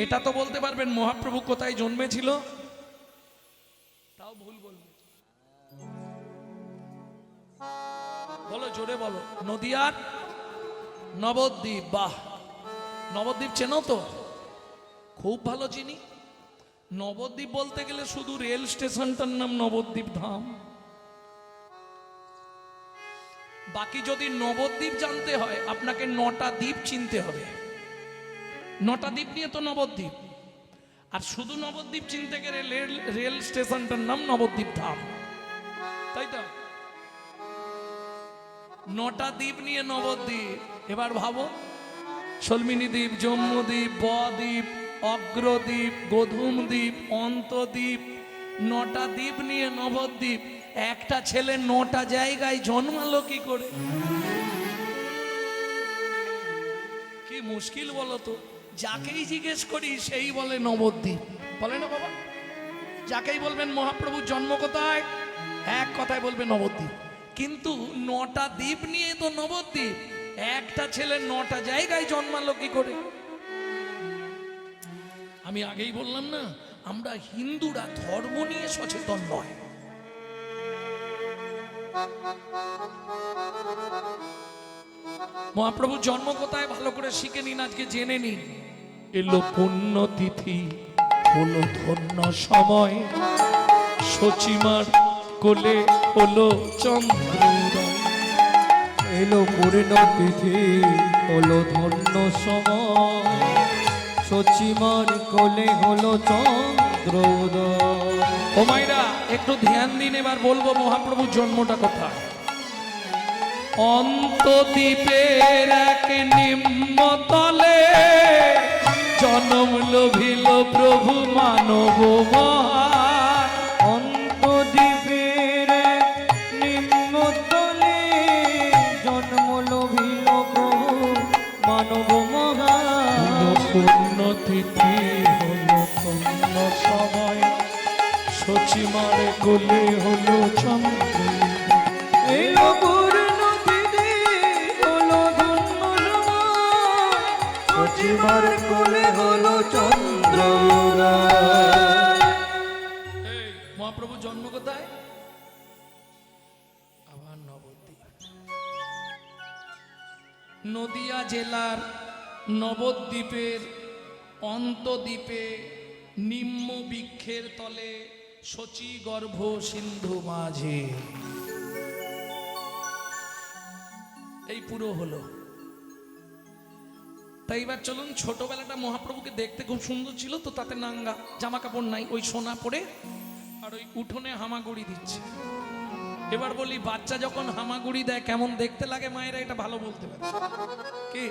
এটা তো বলতে পারবেন মহাপ্রভু কোথায় জন্মেছিল? তাও ভুল বলবে। বলো, জোরে বলো। নদিয়ার নবদ্বীপ। বাহ, নবদ্বীপ চেনো তো? খুব ভালো চিনি। নবদ্বীপ বলতে গেলে শুধু রেল স্টেশনটার নাম নবদ্বীপ ধাম। বাকি যদি নবদ্বীপ জানতে হয় আপনাকে 9টা দ্বীপ চিনতে হবে। 9টা দ্বীপ নিয়ে তো নবদ্বীপ। আর শুধু নবদ্বীপ চিনতে গেলে রেল স্টেশনটার নাম নবদ্বীপ ধাম, তাই তো? 9টা দ্বীপ নিয়ে নবদ্বীপ। এবার ভাবো, সলমিনী দ্বীপ, জম্মুদ্বীপ, বদ্বীপ, অগ্রদ্বীপ, গোধূম দ্বীপ, অন্তদ্বীপ, 9টা দ্বীপ নিয়ে নবদ্বীপ। একটা ছেলে 9টা জায়গায় জন্মালো কি করে? কি মুশকিল বলো তো। যাকেই জিজ্ঞেস করি সেই বলে নবদ্বীপ। বলে না বাবা? যাকেই বলবেন মহাপ্রভুর জন্ম কোথায়, এক কথায় বলবে নবদ্বীপ। কিন্তু 9টা দ্বীপ নিয়ে তো নবদ্বীপ। একটা ছেলে 9টা জায়গায় জন্মালো কি করে? আমি আগেই বললাম না, আমরা হিন্দুরা ধর্ম নিয়ে সচেতন নয়। মহাপ্রভুর জন্ম কোথায় ভালো করে শিখে নিন, আজকে জেনে নিন। এলো পুণ্যতিথি, হলো ধন্য সময়, সচিমার কোলে হলো চন্দ্রোদয়। এলো পূর্ণতিথি, হলো ধন্য সময়, সচিমার কোলে হলো চন্দ্রোদয়। ও মাইরা, একটু ধ্যান দিন। এবার বলবো মহাপ্রভুর জন্মটা কোথায়। অন্তদ্বীপের এক নিম্নতলে জনম লোভিল প্রভু মানব মহান। অন্তদ্বীপের নিম্নতলে জন্ম লোভিল প্রভু মানব মহান। পুণ্যতিথি হলো পুণ্য সময়, সচিমার কোলে হলো চন্দ্র। এলো পূর্ণতিথি, হলো ধন্য সময়, সচিমার কোলে হলো চন্দ্রোদয়। মহাপ্রভুর জন্ম কোথায়? আবার নবদ্বীপ। নদিয়া জেলার নবদ্বীপের অন্তদ্বীপে নিম্ন বৃক্ষের তলে শচী গর্ভ সিন্ধু মাঝে। এই পুরো হলো। তাই এবার চলুন, ছোটবেলাটা মহাপ্রভুকে দেখতে খুব সুন্দর ছিল তো, তাতে নাঙ্গা, জামা কাপড় নাই, ওই সোনা পরে আর ওই উঠোনে হামাগুড়ি দিচ্ছে। এবার বলি, বাচ্চা যখন হামাগুড়ি দেয় কেমন দেখতে লাগে? মায়েরা এটা ভালো বলতে পারে কি?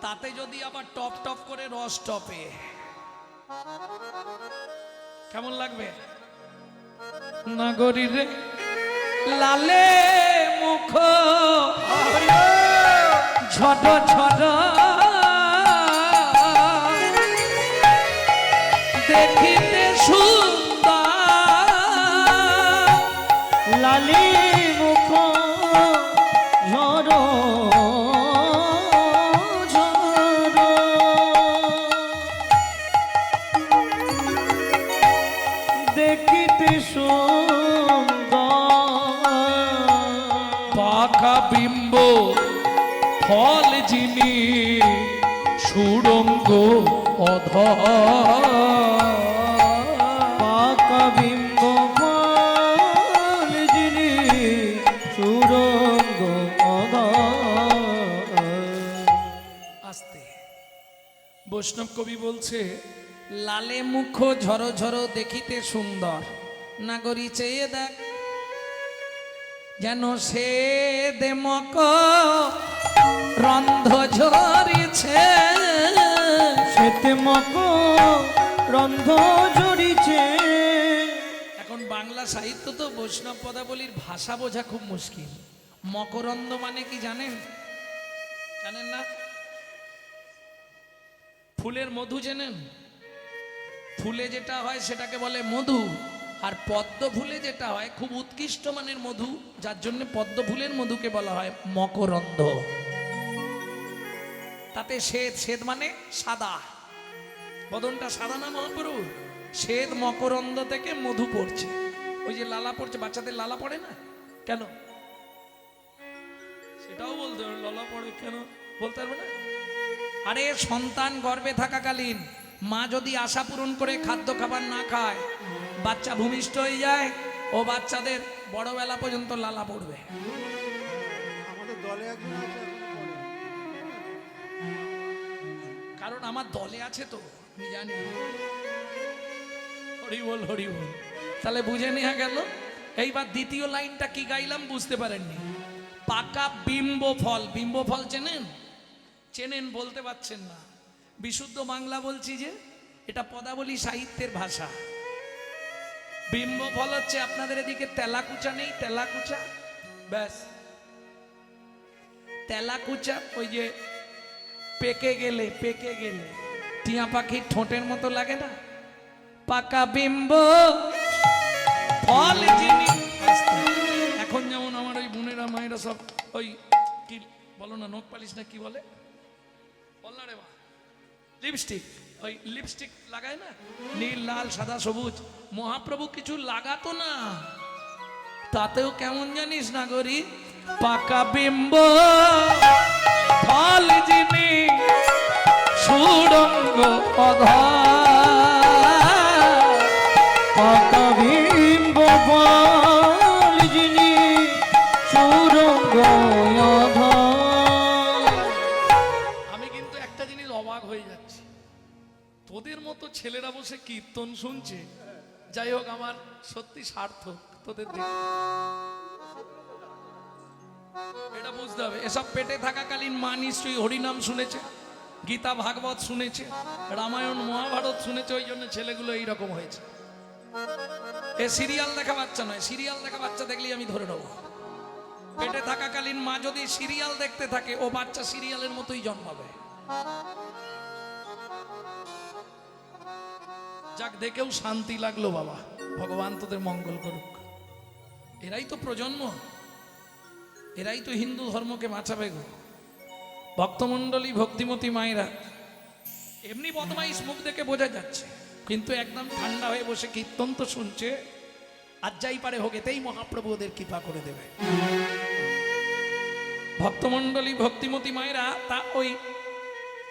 তাতে যদি আবার টপ টপ করে রস টপে, কেমন লাগবে? নাগরী রে লালে মুখ ঝড় ঝড় দেখিতে সুন্দর। লালি মুখ ঝড় ঝড় দেখিতে সুন্দর। পাখা বিম্ব ফল যিনি সুরঙ্গ অধর। পাকা বিম্ব ফল যিনি সুরঙ্গ অধর। আস্তে। বৈষ্ণব কবি বলছে, লালে মুখ ঝরো ঝরো দেখিতে সুন্দর, নাগরী চেয়ে দেখ যেন সে দেমক রন্ধ ঝরিছে। শ্বেতে মক রন্ধ ঝরিছে। এখন বাংলা সাহিত্য তো বৈষ্ণব পদাবলীর ভাষা বোঝা খুব মুশকিল। মকরন্দ মানে কি জানেন? জানেন না? ফুলের মধু জানেন? ফুলে যেটা হয় সেটাকে বলে মধু। আর পদ্ম ফুলে যেটা হয় খুব উৎকৃষ্ট মানের মধু, যার জন্য পদ্ম ফুলের মধুকে বলা হয় মকরন্দ। তাতে শ্বেত, শ্বেত মানে সাদা। বদনটা সাদা না মহাপ্রভু? শ্বেত মকরন্দ থেকে মধু পড়ছে, ওই যে লালা পড়ছে, বাচ্চাদের লালা পড়ে না কেন, সেটাও বলতে হবে, লালা পড়ে কেন বলতে পারবে না? আরে সন্তান গর্ভে থাকাকালীন মা যদি আশা পূরণ করে খাদ্য খাবার না খায়, বাচ্চা ভূমিষ্ঠ হয়ে যায়, ও বাচ্চাদের বড়বেলা পর্যন্ত লালা পড়বে। আমাদের দলে একজন আছে, এখনো পড়ে। কারণ আমার দলে আছে তো, আমি জানি। হরি বল, হরি বল। তাহলে বুঝে নেওয়া গেল। এইবার দ্বিতীয় লাইনটা কি গাইলাম বুঝতে পারেননি। পাকা বিম্ব ফল, বিম্ব ফল চেনেন? চেনেন বলতে পারছেন না, বিশুদ্ধ বাংলা বলছি যে এটা পদাবলী সাহিত্যের ভাষা। বিম্ব ফল হচ্ছে আপনাদের এদিকে তেলাকুচা নেই, তেলাকুচা, ব্যাস তেলাকুচা, ওই যে পেকে গেলে টিয়া পাখির ঠোঁটের মতো লাগে না, পাকা বিম্ব ফল যিনি। এখন যেমন আমার ওই বোনেরা মায়েরা সব ওই কি বলো না, নখ পালিশ না কি বলে, বল না রে মা, লিপস্টিক, ওই লিপস্টিক লাগায় না, নীল লাল সাদা সবুজ। মহাপ্রভু কিছু লাগাতো না, তাতেও কেমন জানিস না গরি, পাকা বিম্ব ফল যিনি সুরঙ্গ পাকা বিম্ব ফল যিনি সুরঙ্গ আমি কিন্তু একটা জিনিস অবাক হয়ে যাচ্ছি, তোদের মতো ছেলেরা বসে কীর্তন শুনছে। যাই হোক, আমার সত্যি সার্থক তোদের দেখে, এটা বুঝতে হবে। এসব পেটে থাকাকালীন মা নিশ্চয়ই হরিনাম শুনেছে, গীতা ভাগবত শুনেছে, রামায়ণ মহাভারত শুনেছে, ওই জন্য ছেলেগুলো এইরকম হয়েছে। এ সিরিয়াল দেখা বাচ্চা নয়, সিরিয়াল দেখা বাচ্চা দেখলেই আমি ধরে নেবো। পেটে থাকাকালীন মা যদি সিরিয়াল দেখতে থাকে, ও বাচ্চা সিরিয়ালের মতোই জন্মাবে। যাক, দেখেও শান্তি লাগলো বাবা, ভগবান তোদের মঙ্গল করুক। এরাই তো প্রজন্ম, এরাই তো হিন্দু ধর্মকে বাঁচাবে গো। ভক্তমণ্ডলী, ভক্তিমতী মায়েরা, এমনি বদমাইশ মুখ দেখে বোঝা যাচ্ছে, কিন্তু একদম ঠান্ডা হয়ে বসে কীর্তন তো শুনছে। আর যাই পারে হোক, এতেই মহাপ্রভু ওদের কৃপা করে দেবে। ভক্তমণ্ডলী, ভক্তিমতী মায়েরা তা ওই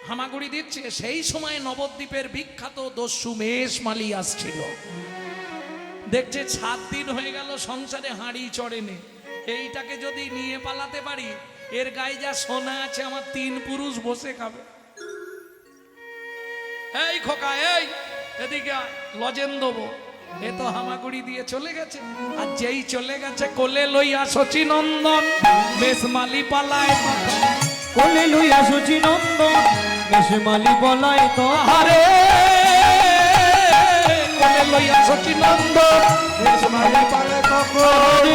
হামাগুড়ি দিচ্ছে। সেই সময় নবদ্বীপের বিখ্যাত দস্যু মেষ মালি আসছিল, দেখছে 7 দিন হয়ে গেল সংসারে হাঁড়ি চড়েনে, এইটাকে যদি নিয়ে পালাতে পারি, এর গায়ে যা সোনা আছে আমার 3 পুরুষ বসে খাবে। এই খোকা, এই এদিকে লজেন দেবো। এ তো হামাগুড়ি দিয়ে চলে গেছে, আর যেই চলে গেছে কোলে লইয়া শচীনন্দন মেষমালি পালায়, কোলে লইয়া শচীনন্দন মেষমালি পলায় তো আরে কোলে লইয়া শচীনন্দন মেষমালি পালায় তখন।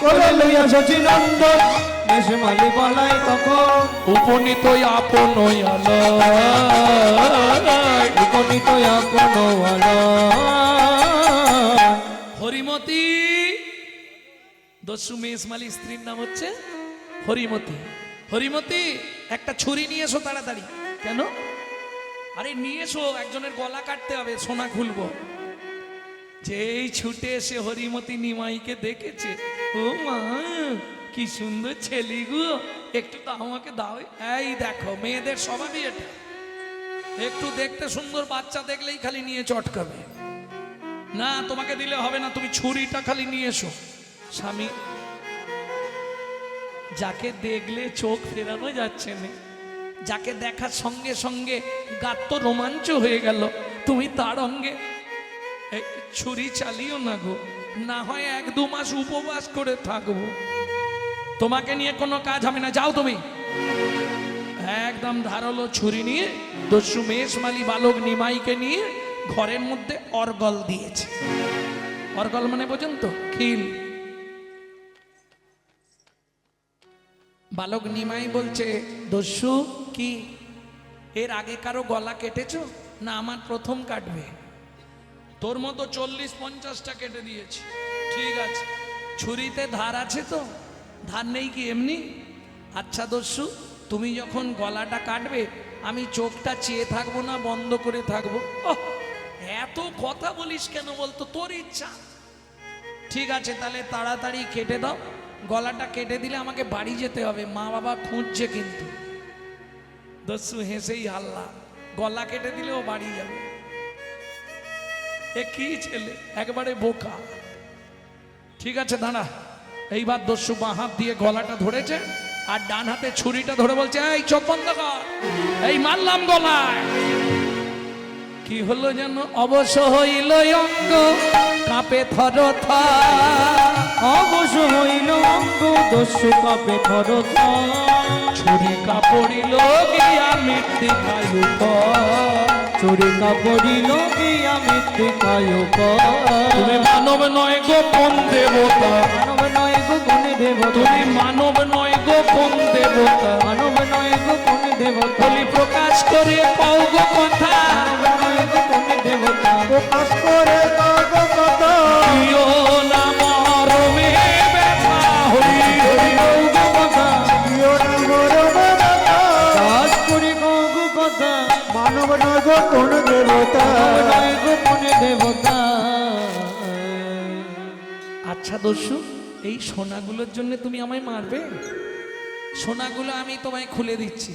কোলে লইয়া শচীনন্দন মেষমালি পলায় তখন, উপনীত আপন উপনীত আপন হরিমতি। দস্যু মেষমালি স্ত্রীর নাম হচ্ছে হরিমতি। হরিমতি, একটা ছুরি নিয়ে এসো তাড়াতাড়ি। কেন? আরে নিয়ে এসো, একজনের গলা কাটতে হবে, সোনা খুলবো। যেই ছুটে এসে হরিমতি নিমাইকে দেখেছে, ও মা কি সুন্দর ছেলে গো, একটু তো আমাকে দাও। এই দেখো, মেয়েদের স্বভাবই এটা, একটু দেখতে সুন্দর বাচ্চা দেখলেই খালি নিয়ে চটকাবে। না, তোমাকে দিলে হবে না, তুমি ছুরিটা খালি নিয়ে এসো। স্বামী, যাকে দেখলে চোখ ফেরানো যাচ্ছে না, যাকে দেখার সঙ্গে সঙ্গে গাত তো রোমাঞ্চ হয়ে গেল, তুমি তার অঙ্গে ছুরি চালিও না গো, না হয় 1-2 মাস উপবাস করে থাকবো, তোমাকে নিয়ে কোনো কাজ হবে না, যাও তুমি। একদম ধারালো ছুরি নিয়ে দস্যু মেষমালি বালক নিমাইকে নিয়ে ঘরের মধ্যে অর্গল দিয়েছে। অর্গল মানে বোঝেন তো, খিল। বালক নিমাই বলছে, দস্যু কি এর আগে কারো গলা কেটেছো? না, আমার প্রথম কাটবে। তোর মতো 40-50টা কেটে দিয়েছি, ঠিক আছে, ছুরিতে ধার আছে তো? ধার নেই কি এমনি? আচ্ছা দস্যু, তুমি যখন গলাটা কাটবে আমি চোখটা চেয়ে থাকবো না বন্ধ করে থাকবো? ওহ, এত কথা বলিস কেন বলতো, তোর ইচ্ছা। ঠিক আছে, তাহলে তাড়াতাড়ি কেটে দাও। গলাটা কেটে দিলে আমাকে বাড়ি যেতে হবে, মা বাবা খুঁজছে কিন্তু। দস্যু হেসেই হাল্লা, গলা কেটে দিলেও বাড়ি যাবে। এ কি ছেলে, একবারে বোকা। ঠিক আছে দাঁড়া, এইবার দস্যু বাঁ হাত দিয়ে গলাটা ধরেছে আর ডান হাতে ছুরিটা ধরে বলছে, এই চোখ বন্ধ কর, এই মারলাম গলায়। কি হলো যেন, অবশ্য হইল অঙ্গ কাঁপে থর থর, অবশ্য হইল অঙ্গ দস্যু কাঁপে থর থর, ছুরি কাপড়িল গিয়া মৃত্তিকায় উপর, চুরি কাপড়িল গিয়া মৃত্তিকায় উপর। তুমি মানব নয় গোপন দেবতা, মানব নয় গো কোন দেবতা, তুমি মানব নয় গোপন দেবতা, মানব নয় গো কোন দেবতা, বলি প্রকাশ করে পাও গো কথা, মানব নয় গো কোন দেবতা, প্রকাশ করে কাগো কথা প্রিয় না মরমে ব্যথা, হরি হরি কও গো কথা, প্রিয় না মরমে ব্যথা। কাজ করি কও গো কথা, মানব নয় গো কোন দেবতা। মানব নয় গো কোন দেবতা। আচ্ছা দস্যু, এই সোনাগুলোর জন্য তুমি আমায় মারবে? সোনাগুলো আমি তোমায় খুলে দিচ্ছি,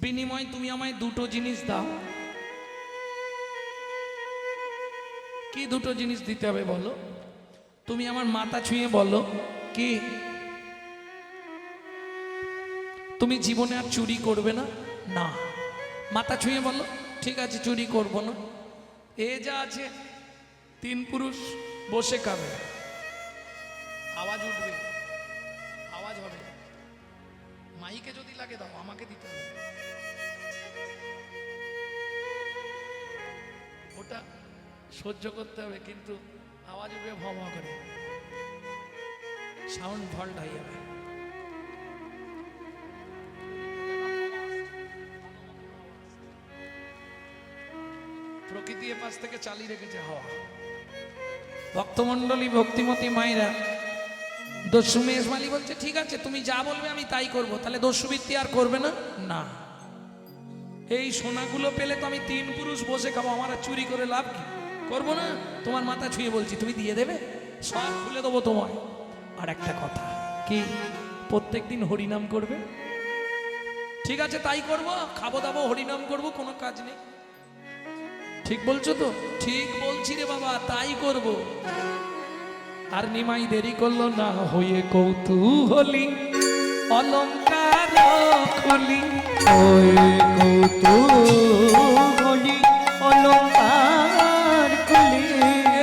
বিনিময় তুমি আমায় দুটো জিনিস দাও। কি দুটো জিনিস দিতে হবে বলো? তুমি আমার মাথা ছুঁয়ে বলো, কি তুমি জীবনে আর চুরি করবে না? না। মাথা ছুঁয়ে বলো, ঠিক আছে চুরি করব না। এ যা আছে, তিন পুরুষ বসে খাবে, আওয়াজ উঠবে, আওয়াজ হবে, মাইকে যদি লাগে দাও, আমাকে দিতে হবে। ওটা সহ্য করতে হবে, কিন্তু আওয়াজ উঠবে ভ ভ করে, সাউন্ড ভল্ট হয়ে যাবে। প্রকৃতি এ পাশ থেকে চালিয়ে রেখেছে হাওয়া। ভক্তমণ্ডলী, ভক্তিমতী মায়েরা, দস্যু মেজমালি বলছে, ঠিক আছে তুমি যা বলবে আমি তাই করব। তাহলে দস্যুবৃত্তি আর করবে না? না। এই সোনাগুলো পেলে তো আমি তিন পুরুষ বসে খাবো, আমার আর চুরি করে লাভ কি? করবো না। তোমার মাথা ছুঁয়ে বলছি, তুমি দিয়ে দেবে, সব খুলে দেবো তোমায়। আর একটা কথা, কি প্রত্যেকদিন হরিনাম করবে? ঠিক আছে তাই করব, খাবো দাবো হরিনাম করব, কোনো কাজ নেই। ঠিক বলছো তো? ঠিক বলছি রে বাবা, তাই করব। আর নিমাই দেরি করলো না, হয়ে কৌতূহলী অলঙ্কার খুলি, ওই কৌতূহলী অলঙ্কার খুলি,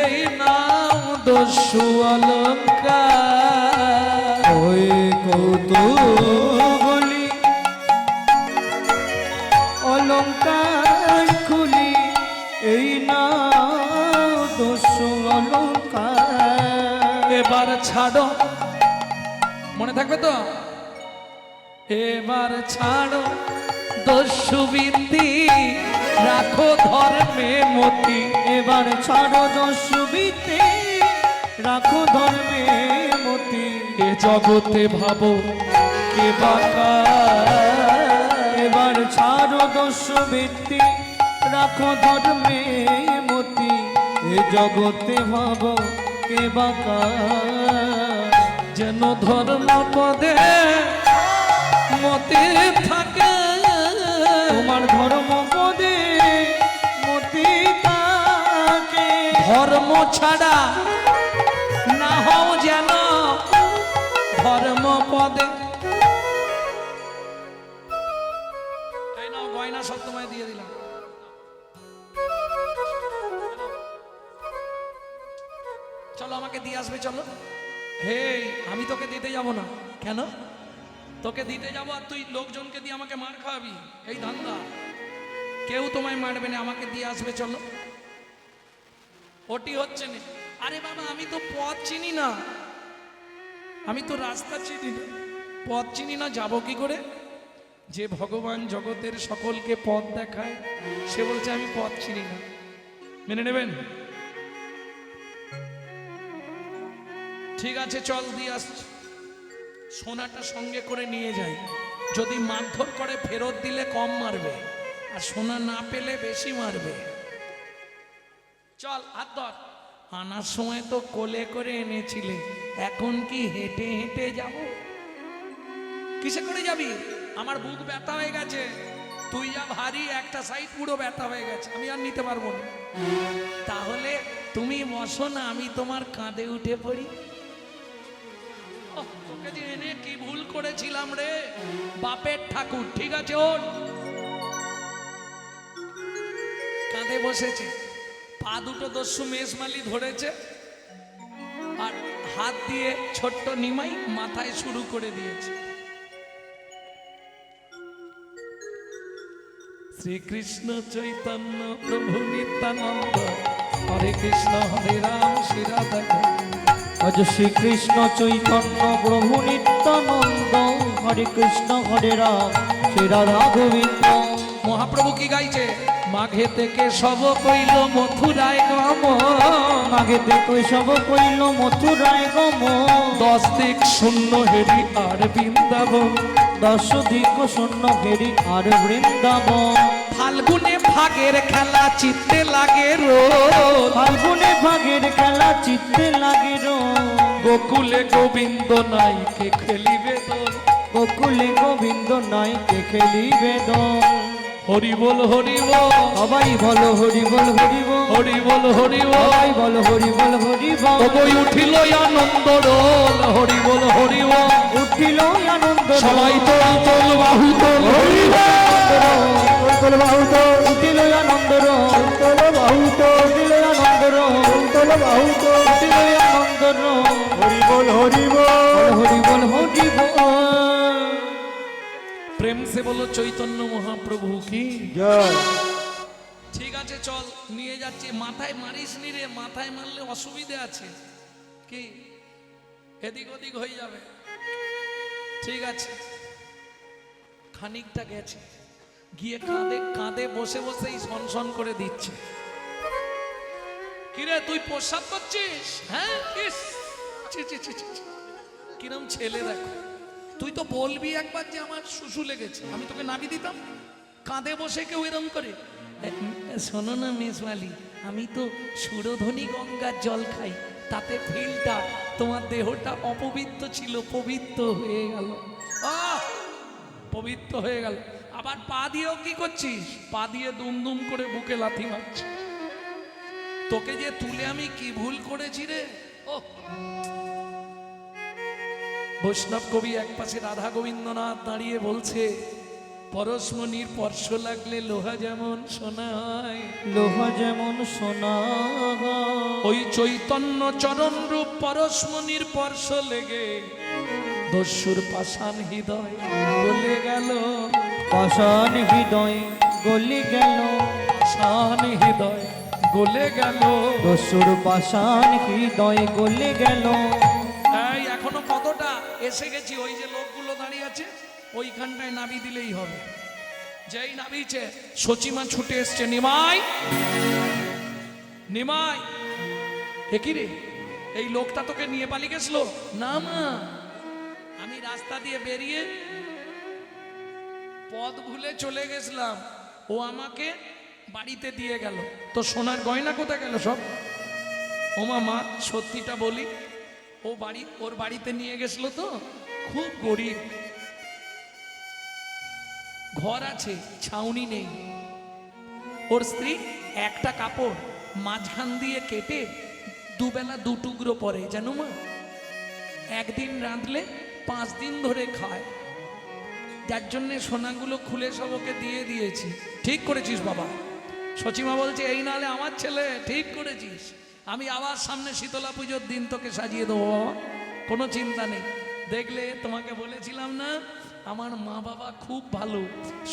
এই নাম দস্যু অলঙ্কার। ওই কৌতূহলী অলঙ্কার খুলি, এই না দস্যু অলঙ্কার। এবার ছাড়ো, মনে থাকবে তো? এবার ছাড়ো দস্যুবৃত্তি, রাখো ধর্মে মতি। এবার ছাড়ো দস্যুবৃত্তি, রাখো ধর্মে মতি। এ জগতে ভাবো কে বাকা, এবার ছাড়ো দস্যুবৃত্তি, রাখো ধর্মে মতি। এ জগতে ভাব কে বাকা, যেন ধর্ম পদে মতে থাকে। তোমার ধর্ম পদে মতি তাকে। ধর্ম ছাড়া না হও যেন ধর্ম পদে। এই নাও গয়না সব তোমায় দিয়ে দিলাম। চলো আমাকে দিয়ে আসবে, চলো। হে, আমি তোকে দিতে যাব না। কেন? তোকে দিতে যাব আর তুই লোকজনকে দিয়ে আমাকে মার খাওয়াবি, এই ধান্দা। কেউ তোমায় মারবে না, আমাকে দিয়ে আসবে, চলো। ওটি হচ্ছে না। আরে বাবা, আমি তো পথ চিনি না, আমি তো রাস্তা চিনি না, পথ চিনি না, যাব কি করে? যে ভগবান জগতের সকলকে পথ দেখায়, সে বলছে আমি পথ চিনি না। মেনে নেবেন? ঠিক আছে, চল দিয়ে আসছি। সোনাটা সঙ্গে করে নিয়ে যাই, যদি মারধর করে ফেরত দিলে কম মারবে, আর সোনা না পেলে বেশি মারবে। চল হাত ধর। আনার সময় তো কোলে করে এনেছিলে, এখন কি হেঁটে হেঁটে যাব? কিসে করে যাবি? আমার বুক ব্যথা হয়ে গেছে, তুই যা ভারী, একটা সাইড পুরো ব্যথা হয়ে গেছে, আমি আর নিতে পারবো না। তাহলে তুমি বসো না, আমি তোমার কাঁধে উঠে পড়ি। ওহ, তোকে যে এনে কি ভুল করেছিলাম রে, বাপের ঠাকুর। ঠিক আছে, ওর কাঁধে বসেছে, পা দুটো দস্যু মেজমালি ধরেছে, আর হাত দিয়ে ছোট্ট নিমাই মাথায় শুরু করে দিয়েছে। শ্রীকৃষ্ণ চৈতন্য প্রভু নিত্যানন্দ, হরে কৃষ্ণ হরে রাম শ্রী রাধা। আজ শ্রীকৃষ্ণ চৈতন্য প্রভু নিত্যানন্দ, হরে কৃষ্ণ হরে রাম শ্রী রাধা গোবিন্দ। মহাপ্রভু কি গাইছে? মাঘে থেকে সব কইল মথুরায় গমন, মাঘে দেখো সব কইল মথুরায় গমন। 10 দিক শূন্য হেরি আর বৃন্দাবন, 10 দিক শূন্য ঘেরি আর বৃন্দাবন। ফাল্গুনে ভাগের খেলা চিত্তে লাগে রোল, ফাল্গুনে ভাগের খেলা চিত্তে লাগে রোল। গোকুলে গোবিন্দ নাই কে খেলিবে দোল, গোকুলে গোবিন্দ নাই কে খেলিবে দোল। হরি বল হরি বল, সবাই বলো হরি বল হরি বল, হরি বল হরি বল। সবাই বলো হরি বল হরি বল। ওই উঠিল আনন্দ রোল, হরি বল হরি বল। উঠিল আনন্দ রোল। সবাই তোল তোল বাহু তোল, হরি বল বাহু তো উঠিল আনন্দ রোল, বাহু তো উঠিল আনন্দ রোল, বাহু তো উঠিল আনন্দ রোল। হরি বল হরি বল, হরি বল হরি বল। প্রেম সে বলো চৈতন্য মহাপ্রভু কি জয়। ঠিক আছে, চল নিয়ে যাচ্ছি। মাথায় মারিস নি রে, মাথায় মারলে অসুবিধে আছে, কি এদিক ওদিক হয়ে যাবে। ঠিক আছে, খানিকটা গেছে, গিয়ে কাঁধে কাঁধে বসে বসেই সনসন করে দিচ্ছে। কিরে তুই প্রসাদ করছিস? হ্যাঁ, ইস, ছি, ছি, ছি, ছি, ছি। কিরম ছেলে দেখো। তুই তো বলবি একবার যে আমার শুশু লেগেছে, আমি তোকে নাবি দিতাম। কাঁধে বসে কেউ এরম করে? শোনো না মেজমালি, আমি তো সুরধ্বনি গঙ্গার জল খাই, তাতে ফিল্টার, তোমার দেহটা অপবিত্র ছিল, পবিত্র হয়ে গেল। আহ, পবিত্র হয়ে গেল। আবার পা দিয়েও কি করছিস? পা দিয়ে দুম দুম করে বুকে লাথি মারছিস। তোকে যে তুলে আমি কি ভুল করেছি রে। ও বৈষ্ণব কবি একপাশে রাধা গোবিন্দনাথ দাঁড়িয়ে বলছে, পরশমণির স্পর্শ লাগলে লোহা যেমন সোনা হয়, লোহা যেমন সোনা হয়। ওই চৈতন্য চরণ রূপ পরশমণির স্পর্শ লেগে দস্যুর পাষাণ হৃদয় গলে গেল, পাষাণ হৃদয় গলি গেল, পাষাণ হৃদয় গলে গেল। দস্যুর পাষাণ হৃদয় গলে গেল। এই এখনো কতটা এসে গেছি, ওই যে লোকগুলো দাঁড়িয়ে আছে ওইখানটায় নাবি দিলেই হবে। যেই নাবিছে সচিমা ছুটে এসছে, নিমাই নিমাই। একই রে, এই লোকটা তোকে নিয়ে পালিয়ে গেছিল? না মা, আমি রাস্তা দিয়ে বেরিয়ে পথ ভুলে চলে গেছিলাম, ও আমাকে বাড়িতে দিয়ে গেল। তো সোনার গয়না কোথায় গেল সব? ওমা মা, সত্যিটা বলি, ওর বাড়িতে নিয়ে গেছিল তো, খুব গরিব, ঘর আছে ছাউনি নেই। ওর স্ত্রী একটা কাপড় মাঝখান দিয়ে কেটে দুবেলা 2 টুকরো পরে, জানো মা, একদিন রাঁধলে 5 দিন ধরে খায়। যার জন্যে সোনাগুলো খুলে সব ওকে দিয়ে দিয়েছি। ঠিক করেছিস বাবা। সচিমা বলছে, এই নালে আমার ছেলে, ঠিক করেছিস। আমি আবার সামনে শীতলা পুজোর দিন তোকে সাজিয়ে দেবো বাবা, কোনো চিন্তা নেই। দেখলে, তোমাকে বলেছিলাম না আমার মা বাবা খুব ভালো,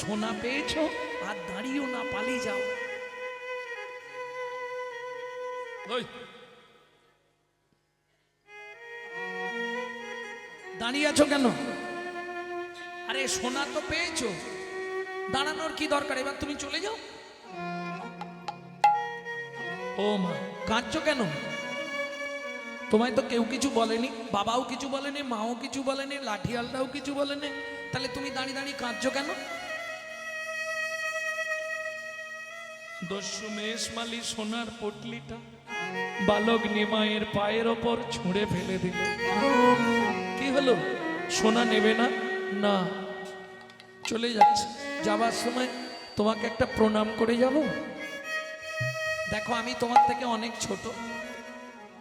সোনা পেয়েছো আর দাঁড়িয়েও না, পালিয়ে যাও। দাঁড়িয়ে আছো কেন? আরে সোনা তো পেয়েছো, দাঁড়ানোর কি দরকার? এবার তুমি চলে যাও। ও মা, কাঁদছো কেন? তোমায় তো কেউ কিছু বলেনি, বাবাও কিছু বলেনি, মাও কিছু বলেনি, লাঠিয়ালটাও কিছু বলেনি, তাহলে তুমি দাঁড়িয়ে দাঁড়িয়ে কাঁদছো কেন? দস্যু মেষমালি সোনার পটলিটা বালক নিমাইয়ের পায়ের ওপর ছুঁড়ে ফেলে দিল। কি হলো? সোনা নেবে না? না, চলে যাচ্ছে। যাবার সময় তোমাকে একটা প্রণাম করে যাব। দেখো আমি তোমার থেকে অনেক ছোট,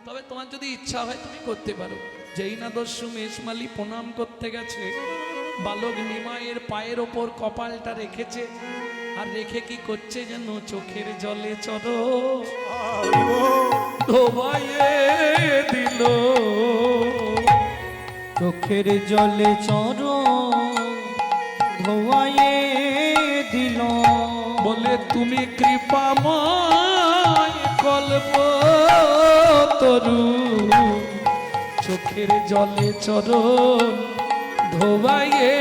তবে তোমার যদি ইচ্ছা হয় তুমি করতে পারো। যেই না দস্যু মেষমালি প্রণাম করতে গেছে, বালক নিমাইয়ের পায়ের ওপর কপালটা রেখেছে, আর রেখে কি করছে যেন চোখের জলে চড়ো ধোবাইয়ে দিল। চোখের জলে চরণ ধোয়াইয়ে দিল। বলে তুমি কৃপাময় কল্প তরু, চোখের জলে চরণ ধোবাইয়ে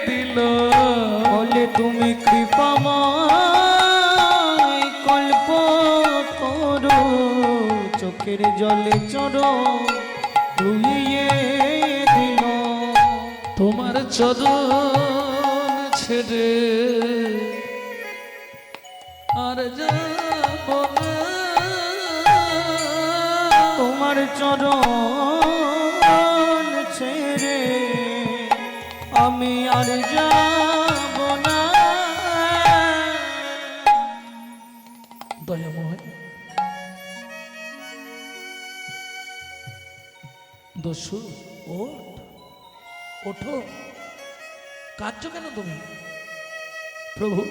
দিল। বলে তুমি কৃপাময় কল্প তরু, চোখের জলে চরণ ধুইয়ে দিল। তোমার চরণ ছেড়ে আর যাব না, তোমার চরণ ছেড়ে আমি আর যাব না। দয়াময় দস্যু, ওঠো, কাঁদছো কেন তুমি? প্রভু,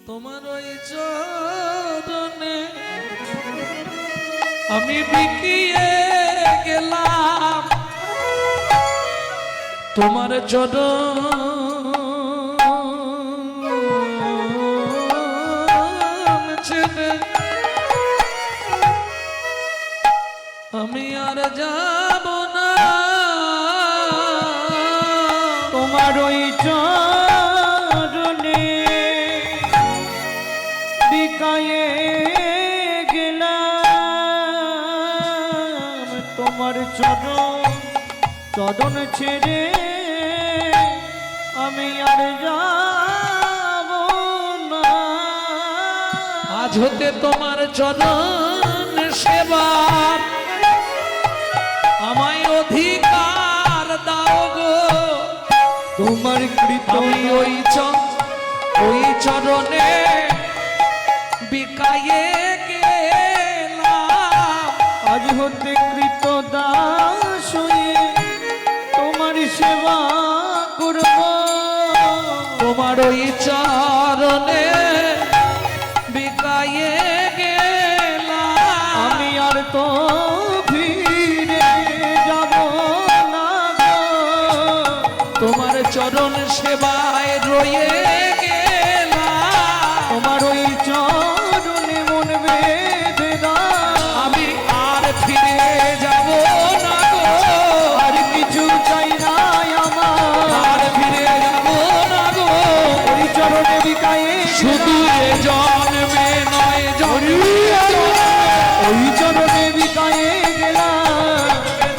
তোমার ওই চরণে আমি বিকিয়ে গেলাম। তোমার চরণ ছেড়ে আমি আর যাব না। তোমার ওই চরণে বিকায়ে গেলাম। তোমার চরণ ছেড়ে আমি আর যাব না। আজ হতে তোমার চরণ সেবা আমায় অধিকার দাও গো। তোমার কৃত আমি ওই চরণে বিকায়ে গেলাম। আজ হতে কৃত দাস হয়ে তোমার সেবা করব। তোমার ওই চরণে বিকায়ে গেলাম। আমি আর তো ফিরে যাব না গো। তোমার চরণ সেবায় রয়ে গেলাম। তোমার ওই চরণে মন বেঁধে দাও। আমি আর ফিরে যাব না গো। আর কিছু চাই না আমার, আর ফিরে যাব না গো। ওই চরণে বিকায়ে শুধু এ জন্মে নয় জন্মে, ওই চরণে বিকায়ে গেলাম।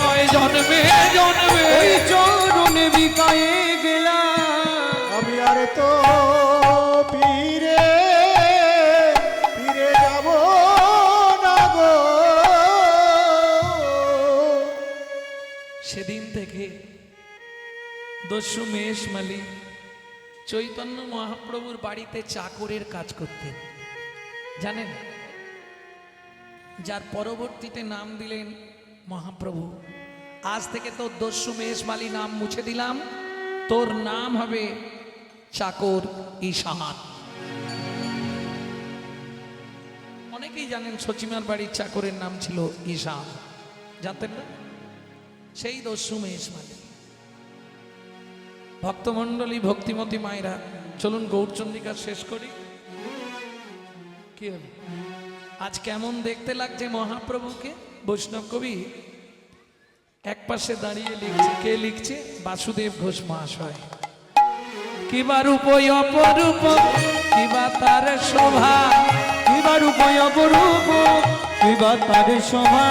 নয় জন্মে জন্মে ওই চরণে বিকায়ে গেলাম। আমি আর তো ফিরে যাব না গো। সেদিন থেকে দস্যু মেষমালি চৈতন্য মহাপ্রভুর বাড়িতে চাকরের কাজ করতেন। জানেন, যার পরবর্তীতে নাম দিলেন মহাপ্রভু। আজ থেকে তোর দস্যু মেষমালি নাম মুছে দিলাম, তোর নাম হবে চাকর ঈশান। অনেকেই জানেন সচিমার বাড়ির চাকরের নাম ছিল ঈশান, জানতেন না? সেই দস্যু মেষমালি। ভক্তমণ্ডলী, ভক্তিমতী মায়েরা, চলুন গৌরচন্দ্রিকা শেষ করি। কি হলো? আজ কেমন দেখতে লাগছে মহাপ্রভুকে? বৈষ্ণব কবি এক পাশে দাঁড়িয়ে লিখছে। কে লিখছে? বাসুদেব ঘোষ মহাশয়। কিবা রূপ অপরূপ, কিবা তার শোভা, কিবা রূপ অপরূপ, কিবা তার শোভা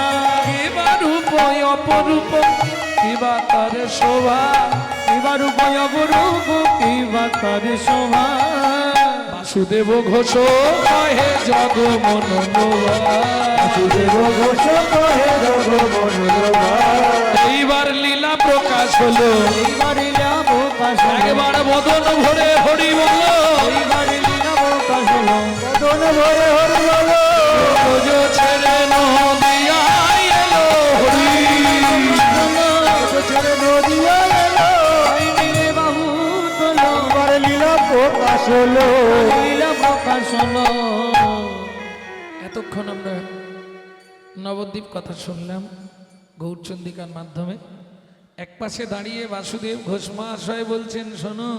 কিবা রূপ অপরূপ কিবা তার শোভা কিবা রূপ অপরূপ কিবা তার শোভা বাসুদেব ঘোষ কহে জগ মনোলোভা বাসুদেব ঘোষ কহে জগ মনোলোভা এইবার লীলা প্রকাশ হলো এইবার লীলা প্রকাশ হলো একবার বদন ভরে হরি বলল এইবার লীলা প্রকাশ হলো বদন ভরে হরি বলো রোজ ছেড়ে নদিয়া এলো হরি ছেড়ে নদিয়া এলো নীলে বাহু তোলো এবার লীলা প্রকাশ হলো লীলা প্রকাশ হলো। এতক্ষণ আমরা নবদ্বীপ কথা শুনলাম গৌরচন্দিকার মাধ্যমে। এক পাশে দাঁড়িয়ে বাসুদেব ঘোষ মহাশয় বলছেন, শোনো,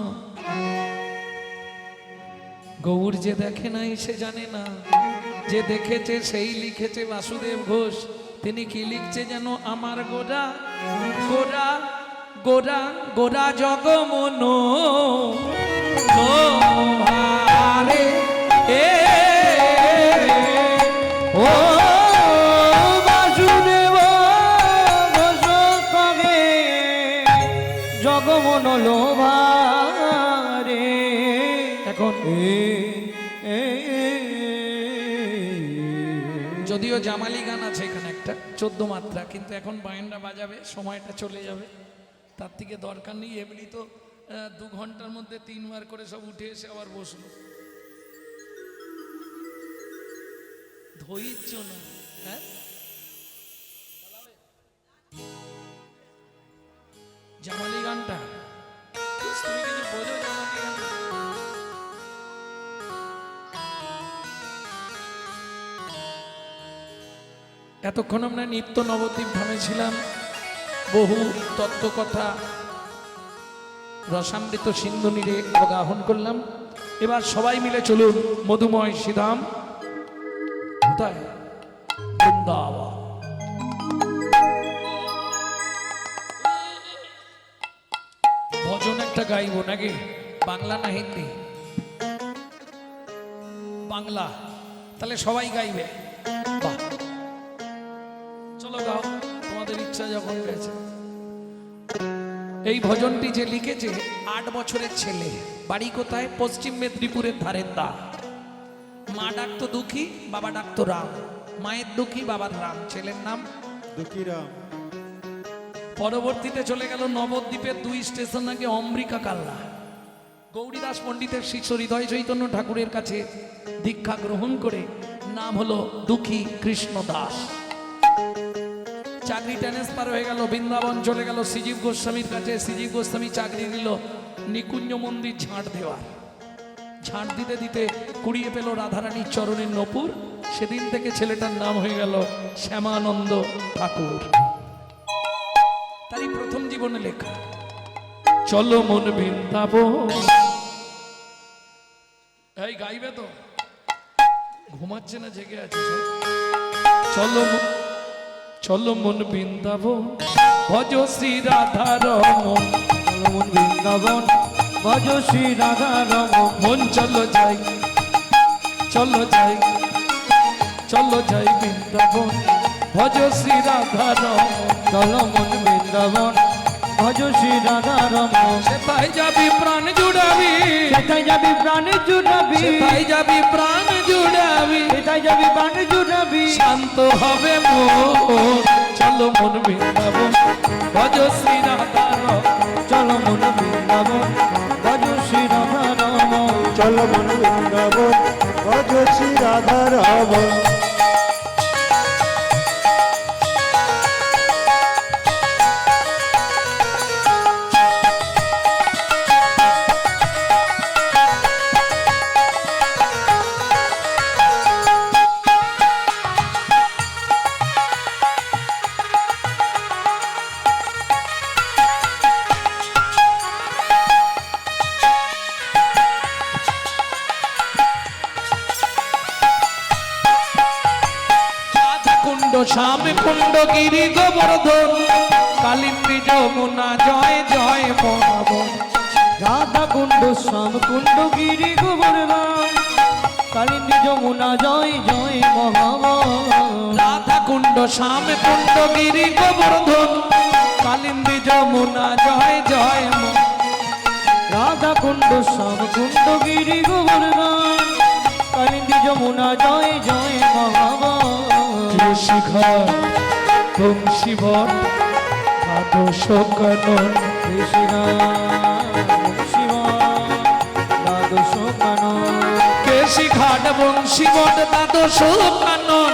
গৌর যে দেখে নাই সে জানে না, যে দেখেছে সেই লিখেছে বাসুদেব ঘোষ। তিনি কি লিখছে যেন, আমার গোরা গোরা গোরা গোরা জগমন লোহারে এ ও বাসুদেব ঘোষ কহে জগমন লোভারে এখন এ যদিও জামালি গান আছে এখানে একটা 14 মাত্রা, কিন্তু এখন বায়নটা বাজাবে, সময়টা চলে যাবে, তার থেকে দরকার নেই। এমনি তো 2 ঘন্টার মধ্যে 3 বার করে সব উঠে এসে আবার বসলো। ধৈর্য না, হ্যাঁ, জামালি গানটা তুমি কিছু বোঝো? জামালি গানটা এতক্ষণ আমরা নিত্য নবদ্বীপ ধামে ছিলাম, বহু তত্ত্বকথা রসামৃত সিন্ধু নীরে অবগাহন করলাম। এবার সবাই মিলে চলুন মধুময় শ্রীধাম, কোথায়? বৃন্দাবন। ভজন একটা গাইবো নাকি? বাংলা না হিন্দি? বাংলা, তাহলে সবাই গাইবে। বাহ, চলো গাও, তোমাদের ইচ্ছা যখন গেছে। এই ভজনটি যে লিখেছে 8 বছরের ছেলে, বাড়ি কোথায়? পশ্চিম মেদিনীপুরের ধারের দা। মা ডাকতো দুঃখী, বাবা ডাকতো রাম। মায়ের দুঃখী, বাবার রাম, ছেলের নাম দুঃখীরাম। পরবর্তীতে চলে গেল নবদ্বীপের 2 স্টেশন আগে অম্বিকা কাল্লা। গৌরীদাস পণ্ডিতের শিষ্য হৃদয় চৈতন্য ঠাকুরের কাছে দীক্ষা গ্রহণ করে নাম হলো দুঃখী কৃষ্ণ দাস। চাকরি ট্রান্সফার হয়ে গেল, বৃন্দাবন চলে গেল শ্রীজীব গোস্বামীর কাছে। শ্রীজীব গোস্বামী চাকরি দিল নিকুঞ্জ মন্দির ঝাঁট দেওয়ার। ঝাঁট দিতে দিতে কুড়িয়ে পেল রাধারানীর চরণের নপুর। সেদিন থেকে ছেলেটার নাম হয়ে গেল শ্যামানন্দ ঠাকুর। তারই প্রথম জীবনে লেখা, চলো মন বৃন্দাবন। এই গাইবে তো? ঘুমাচ্ছে না জেগে আছে? চলো চলো মন বৃন্দাবন, ভজ শ্রী রাধা রমন। মন বৃন্দাবন ভজ শ্রী রাধা রমন। মন চলো যাই, চলো যাই, চলো যাই বৃন্দাবন, ভজ শ্রী রাধা রমন। চলো মন বৃন্দাবন ভজ শ্রী রাধা রমন। সেথায় যাবি প্রাণ জুড়াবি, সেটাই যাবি প্রাণ জুড়াবি, সেথায় যাবি প্রাণ জুড়াবি, সেটাই যাবি প্রাণ জুড়াবি। শান্ত হবে মন, চলো মন বৃন্দাবন, ভজ শ্রী রাধা রমন। চলো মন বৃন্দাবন ভজ শ্রী রাধা রমন। চলো মন বৃন্দাবন ভজ শ্রী রাধা রমন। শ্যাম কুণ্ড গিরি গোবর্ধন, কালিন্দী যমুনা জয় জয় মহাবন। রাধা কুণ্ড শ্যাম কুণ্ড গিরি গোবর্ধন, কালিন্দী যমুনা জয় জয় মহাবন। শ্যাম কুণ্ড গিরি গোবর্ধন কালিন্দী যমুনা জয় জয় মা রাধা কুণ্ড শ্যাম কুণ্ড গিরি গোবর্ধন কালিন্দী যমুনা জয় জয় মহাবা শিখর বংশীবন দ্বাদশ কানন দ্বাদশ কানন কেশি ঘাট বংশীবন দ্বাদশ কানন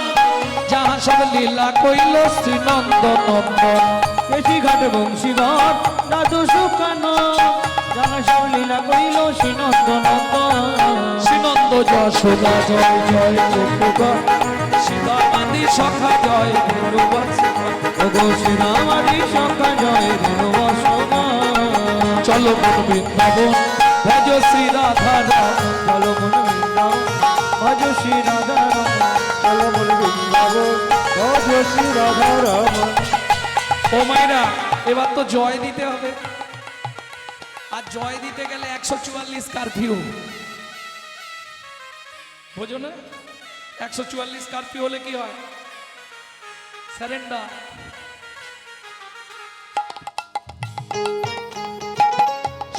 যাহা সব লীলা কইল শ্রীনন্দ নন্দন কেশি ঘাট বংশীঘাট দ্বাদশ কানন যাহা সব লীলা কইল শ্রীনন্দ নন্দন শ্রীনন্দ যশোদা জয় জয় গোপুকা সীতামাদি সখা জয় ধেনুবৎসা ওগো শ্রীরামাদি সখা জয় ধেনুবৎসা চলো মন বৃন্দাবন ভজ শ্রী রাধা রাম চলো মন বৃন্দাবন ভজ শ্রী রাধা রাম চলো মন বৃন্দাবন ভজ শ্রী রাধা রাম। ও মাইরা এবার তো জয় দিতে হবে আর জয় দিতে গেলে 144 কারফিউ বোঝো না 144 কারফিউ হলে কি হয় সারেন্ডার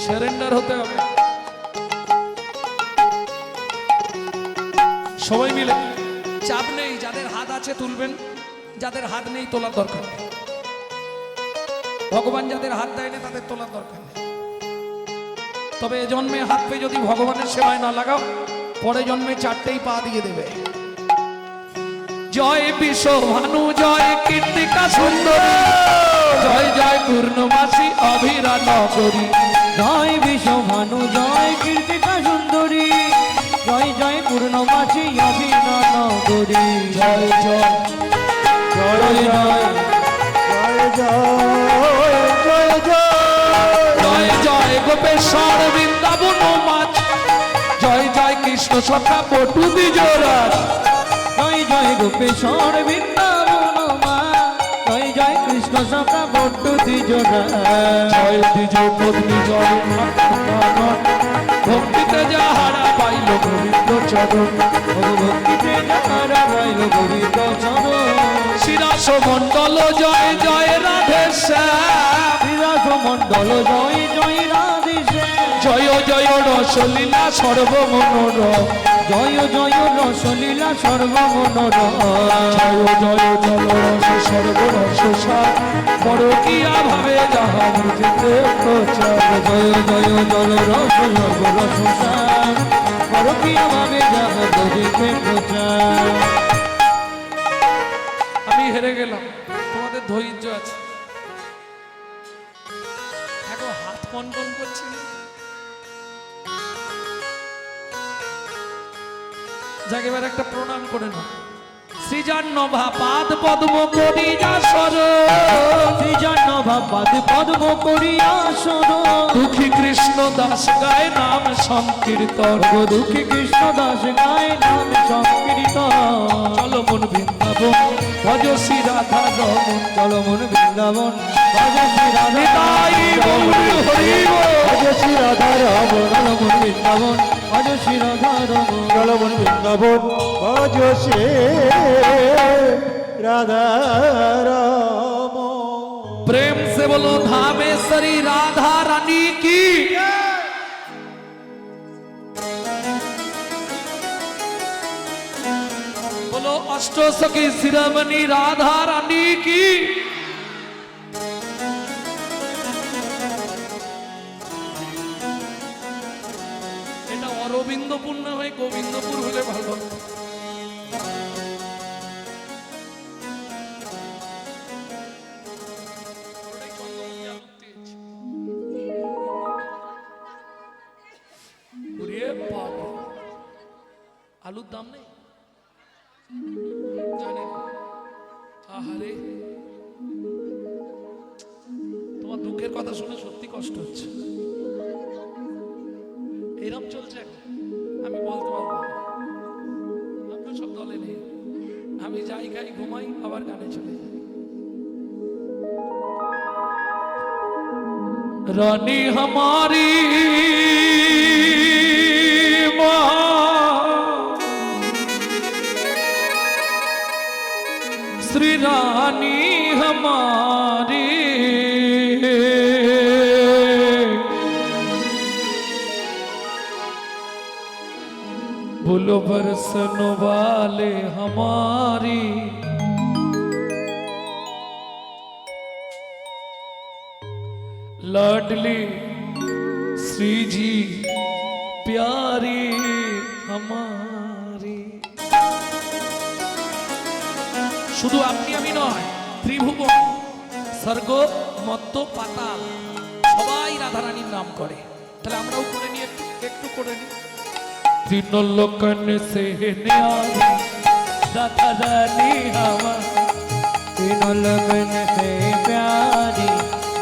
সারেন্ডার হতে হবে সবাই মিলে চাপ নেই যাদের হাত আছে তুলবেন যাদের হাত নেই তোলার দরকার নেই ভগবান যাদের হাত দেয় না তাদের তোলার দরকার নেই তবে এ জন্মে হাত পেয়ে যদি ভগবানের সেবায় না লাগাও পরে জন্মে চারটেই পা দিয়ে দেবে জয় বিশ্ব ভানু জয় কীর্তিকা সুন্দরী জয় জয় পূর্ণমাসী অভিরা নগরী জয় বিশ্বভানু জয় কীর্তিকা সুন্দরী জয় জয় পূর্ণমাসী অভিনগরী জয় জয় জয় জয় জয় জয় জয় জয় জয় গোপেশ্বর বৃন্দাবন মাছ জয় জয় কৃষ্ণ সখা পটু দ্বিজরাজ জয় জয় গোপেশ্বর বৃন্দাবন মা জয় জয় কৃষ্ণ সখা বট্টু দ্বিজরা জয় দ্বিজ পত্নী জয় নারায়ণ। ভক্তিতে যাহারা পাইল গোবিন্দ চরণ ভক্তিতে যাহারা গাইল গোবিন্দ চরণ শিরাস মণ্ডল জয় জয় রাধে শ্যাম বিরাজ মণ্ডল জয় জয় রাধেশে জয় জয় রসলীলা সর্বমনোরম জয় জয় রসলীলা সর্বমনোর জয় জয় জল রস সর্বরস সার পরকিয়া ভাবে যাহা বুঝিতে প্রচার জয় জয় জল রস সর্বরস পরকিয়া ভাবে যাহা বুঝিতে প্রচার। আমি হেরে গেলাম তোমাদের ধৈর্য আছে দেখো হাত কন কন করছে না? যাক এবার একটা প্রণাম করে না শ্রীজান্নভা পাদ পদ্ম করি যা সর শ্রীজন্য ভাবাদ পদ্ম করিয়া সর দুঃখী কৃষ্ণ দাস গায় নাম সংকীর্তন দুঃখী কৃষ্ণ দাস গায় নাম সংকীর্তন চলো মন বৃন্দাবন ভজ শ্রী রাধা রমন চলো মন বৃন্দাবন ভজ শ্রী রাধা নিতাই গৌর হরি বল। ভজ শ্রী রাধা রাম। চলো মন বৃন্দাবন ভজ শ্রী রাধা রম চলো মন বৃন্দাবন ভজ শ্রী রাধা রাম। प्रेम से बोलो धामेश्वरी राधा रानी की बोलो अष्टोसखी शिरोमणि राधा रानी की এটা অরবিন্দপুর না হয় গোবিন্দপুর হলে ভালো আলুর দাম নেই জানি আহারে তোমার দুঃখের কথা শুনে সত্যি কষ্ট হচ্ছে এরম চলছে এখন। আমি বলতে পারবো না। আমি সব দলে নেই আমি যাই খাই ঘুমাই আবার গানে চলে যাই रानी हमारी माँ श्री राम बोलो बरसन वाले हमारी लाडली श्री जी प्यारी हमारी। শুধু আপনি আমি নয়, ত্রিভুবন স্বর্গ মত্ত পাতাল সবাই রাধারানীর নাম করে। তাহলে আমরাও করে নিয়ে একটু করে নিই। तीनों लोकन से न्यारी राधा रानी हमारी, तीनों लगन से प्यारी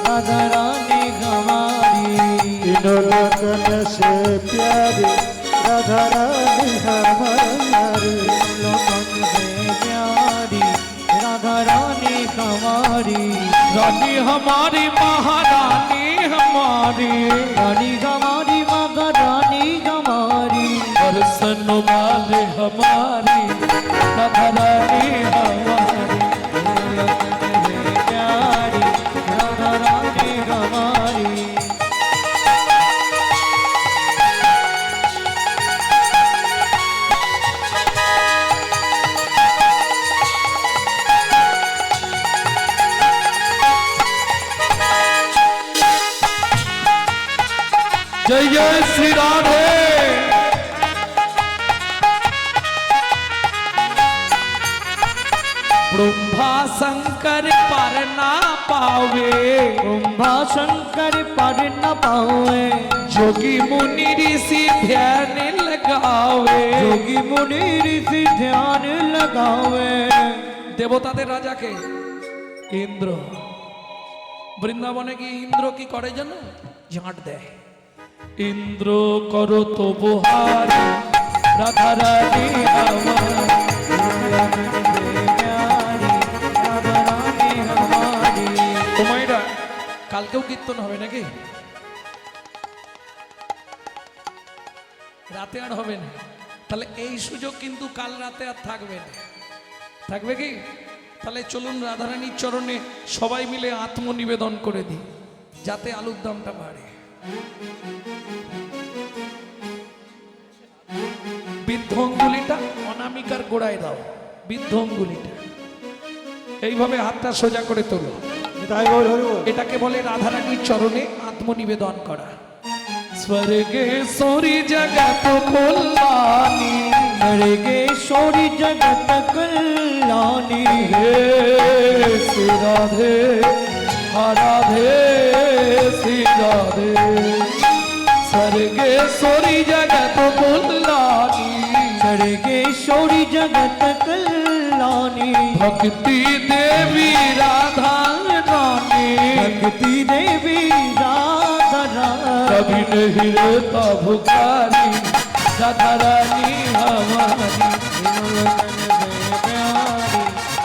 राधा रानी हमारी, तीनों लोकन से प्यारी राधा रानी हमारी, लोकन से प्यारी राधा रानी हमारी, रानी हमारी महारानी हमारी, रानी हमारी महारानी हमारी, दर्शन वाले हमारी राधा रानी हमारी, लोकन से प्यारी राधा रानी हमारी। जय जय श्री राधे। ब्रह्मा शंकर पर ना पावे, ब्रह्मा शंकर पर न पावे, जोगी मुनि ऋषि ध्यान लगावे, যোগী মুনি ঋষি ধ্যান লাগাवे। দেবতাদের রাজাকে ইন্দ্র, বৃন্দাবনে গিয়ে ইন্দ্র কি করে জানো? ঝাঁট দেয়। ইন্দ্র করো তো বুহারি রাধা রানী আমার, তোমাইরা কালকেও কীর্তন হবে নাকি? রাতে আর হবে না। তাহলে এই সুযোগ কিন্তু কাল রাতে আর থাকবে না। থাকবে কি? তাহলে চলুন রাধারানীর চরণে সবাই মিলে আত্মনিবেদন করে দিই, যাতে আলুর দামটা বাড়ে। বৃদ্ধ অঙ্গুলিটা অনামিকার গোড়ায় দাও, বৃদ্ধ অঙ্গুলিটা এইভাবে হাতটা সোজা করে তোলো। তাই বল হরি বল। এটাকে বলে রাধারানীর চরণে আত্মনিবেদন করা। স্বর্গেশ্বরী জগত কল্যাণী, স্বর্গেশ্বরী জগত কল্যাণী, হে শ্রী রাধে রাধে শ্রী রাধে। স্বর্গেশ্বরী জগত কল্যাণী, স্বর্গেশ্বরী জগত কল্যাণী, ভক্তি দেবী রাধা রানী, ভক্তি দেবী রাধা রানী, कभी नहीं रहता भुखारी राधा रानी हमारी।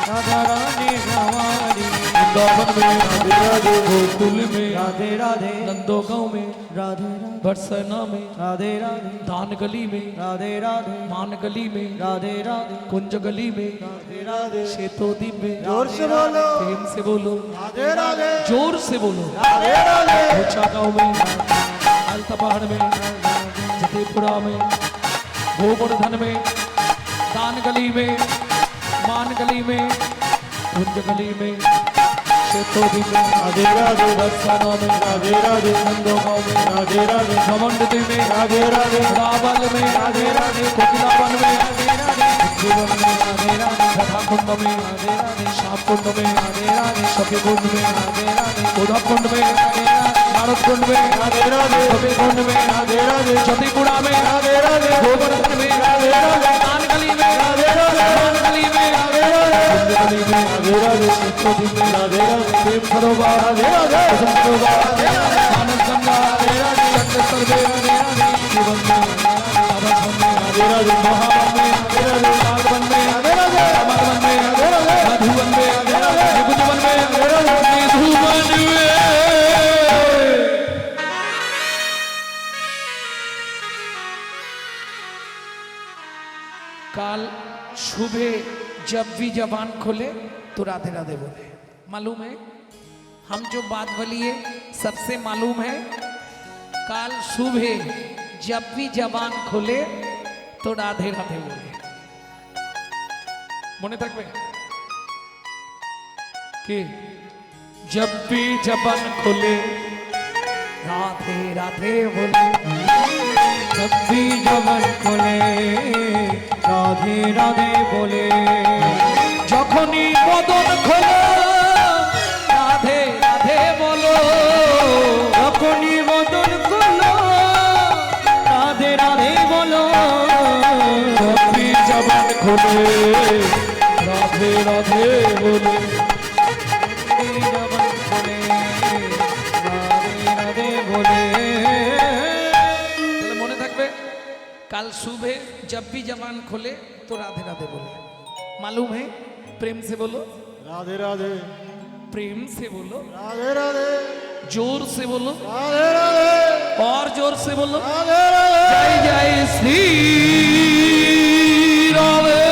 राधा रानी हमारी, वृंदावन में राधे राधे, गोकुल में राधे राधे, नंदो गांव में राधे राधे, बरसना में राधे राधे, दान गली में राधे राधे, मान गली में राधे राधे, कुंज गली में राधे राधे, शेतोदीप में। जोर से बोलो प्रेम से बोलो, राधे राधे, जोर से बोलो। राधे राधे, ऊंचा गांव में, अलता पहाड़ में, जतेपुरा में, गोवर्धन में, दान गली में, मान गली में, कुंज गली में, शेतोदीप में, राधे राधे, बरसाना में, राधे राधे, नंदो गांव में, राधे राधे, घमंड में, राधे राधे, रावल में, राधे राधे, कोकिलावन में, राधे राधे, जीवन में, राधे राधे, कथा कुंड में, राधे राधे, शाप कुंड में, राधे राधे, सखी कुंड में, राधे राधे, उद्धव कुंड में, नारद कुंड में, राधे राधे, कबीर कुंड में, राधे राधे, जतिपुरा में, राधे राधे, गोवर्धन में, राधे राधे, दान गली में, राधे राधे, मान गली में, राधे राधे, कुंज गली में, राधे राधे, शेतोदीप में, राधे राधे, प्रेम सरोवर, राधे राधे, कुसुम सरोवर, आनंद गंगा, चंद्रेश्वर में, जीवन में, आवासन में, राधे राधे, महावन में, लालवन में, अमरवन में, मधुवन में, निकुंजवन में, निधुवन में। काल सुबह जब भी जबान खोले तो राधे राधे बोले। मालूम है हम जो बात बोलिए सबसे मालूम है। काल सुबह जब भी जबान खोले তো রাধে রাধে বলে। মনে থাকবে কি? जब भी जबान खोले राधे राधे बोले, जब भी जबान खोले राधे राधे बोले, যখনই বদন খোলো রাধে রাধে বলো, যখনই বদন খোলো রাধে রাধে বলো, जब भी जबान खोले राधे राधे बोले। जबान खोले राधे राधे बोले। তাহলে মনে থাকবে কাল सुबह जब भी जबान खोले तो राधे राधे बोले। मालूम है? प्रेम से बोलो, राधे राधे प्रेम से बोलो, राधे राधे जोर से बोलो, राधे राधे और जोर से बोलो। राधे राधे जय जय श्री राधे।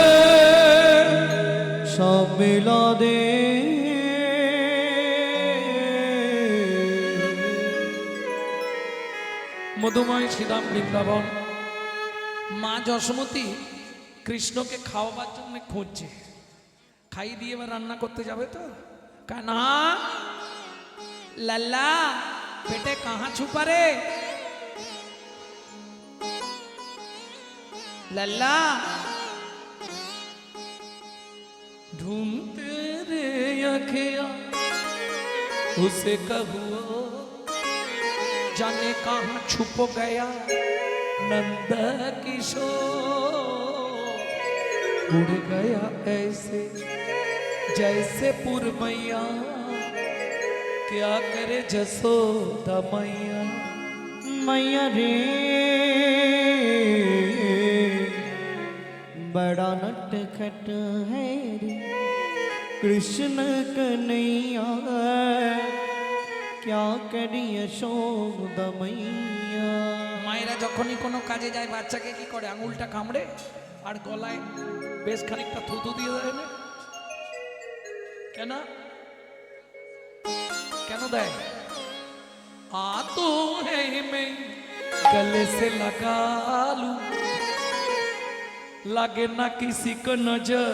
सब मिला दे মধুময় শ্রীরাম বৃন্দাবন। মা যশোমতী কৃষ্ণকে খাওয়াবার জন্য খুঁজছে, খাই দিয়ে এবার রান্না করতে যাবে তো। কানা লাল্লা পেটে কাহা ছুপা রে, लल्ला ढूंढते रे अखिया उसे कहुआ, जाने कहाँ छुप गया नंद किशोर, उड़ गया ऐसे जैसे पुरमैया, क्या करे जसोदा मैया। मैया रे बड़ा नटखट है रे कृष्ण कन्हैया, क्या करिए यशोदा मैया। মায়েরা যখনই কোনো কাজে যায় বাচ্চাকে কি করে? আঙুলটা কামড়ে আর গলায় বেশ খানিকটা থুতু দিয়ে দেয় না? কেন কেন দেয়? तो है मैं गले से लगा लूं, लगे ना किसी को नजर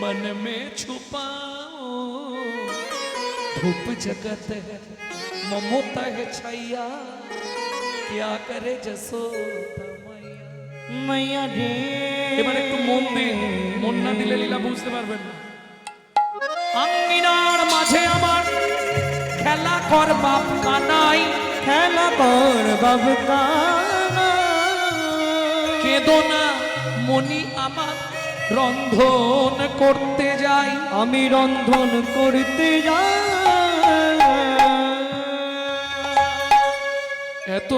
मन में छुपाओ, धूप जगत है ममता है छैया, क्या करे जसोदा मैया। मैया रे এবার একটু মন দিন, মন না দিলে লীলা বুঝতে পারবেন না। আঙ্গিনার মাঝে আমার খেলা কর বাপ কানাই, খেলা কর বাবু কানা, কেঁদো না মনি আমার রন্ধন করতে যাই, আমি রন্ধন করতে যাই। এত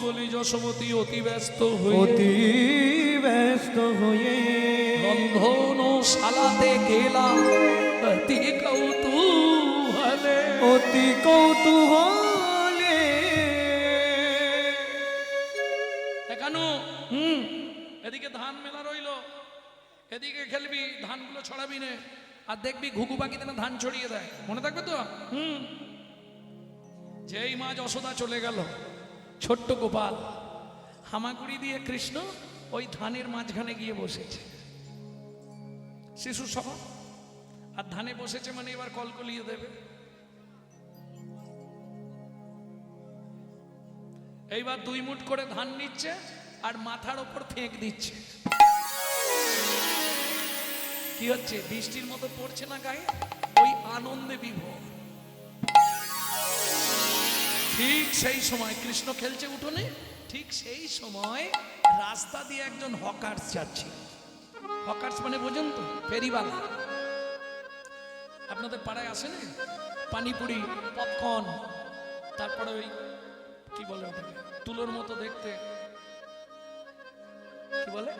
বলি যশোমতী অতি ব্যস্ত হয়ে অতি ব্যস্ত হয়ে রন্ধন শালাতে গেলাম অতি কৌতূহলে, অতি কৌতূহলে। এখানো এদিকে ধান মেলা রইলো, এদিকে খেলবি, ধানগুলো ছড়াবি নে, আর দেখবি ঘুঘু পাখিতে না ধান ছড়িয়ে দেয়। মনে থাকবে তো? যেই মা যশোদা চলে গেল, ছোট্ট গোপাল হামাগুড়ি দিয়ে কৃষ্ণ ওই ধানের মাঝখানে গিয়ে বসেছে, শিশু সভা। আর ধানে বসেছে মানে এবার কলকলিয়ে দেবে। এইবার 2 মুঠ করে ধান নিচ্ছে আর মাথার ওপর ফেঁক দিচ্ছে। কি হচ্ছে? বৃষ্টির মতো পড়ছে না গায়ে, ওই আনন্দে বিভোর। ঠিক সেই সময় কৃষ্ণ খেলছে উঠোনে, ঠিক সেই সময় রাস্তা দিয়ে একজন হকার্স যাচ্ছে। হকার্স মানে বোঝেন তো? ফেরিওয়ালা। আপনাদের পাড়ায় আসে না পানিপুরি, পপকর্ন, তারপরে ওই কি বলে ওটাকে, তুলোর মতো দেখতে কি বলে,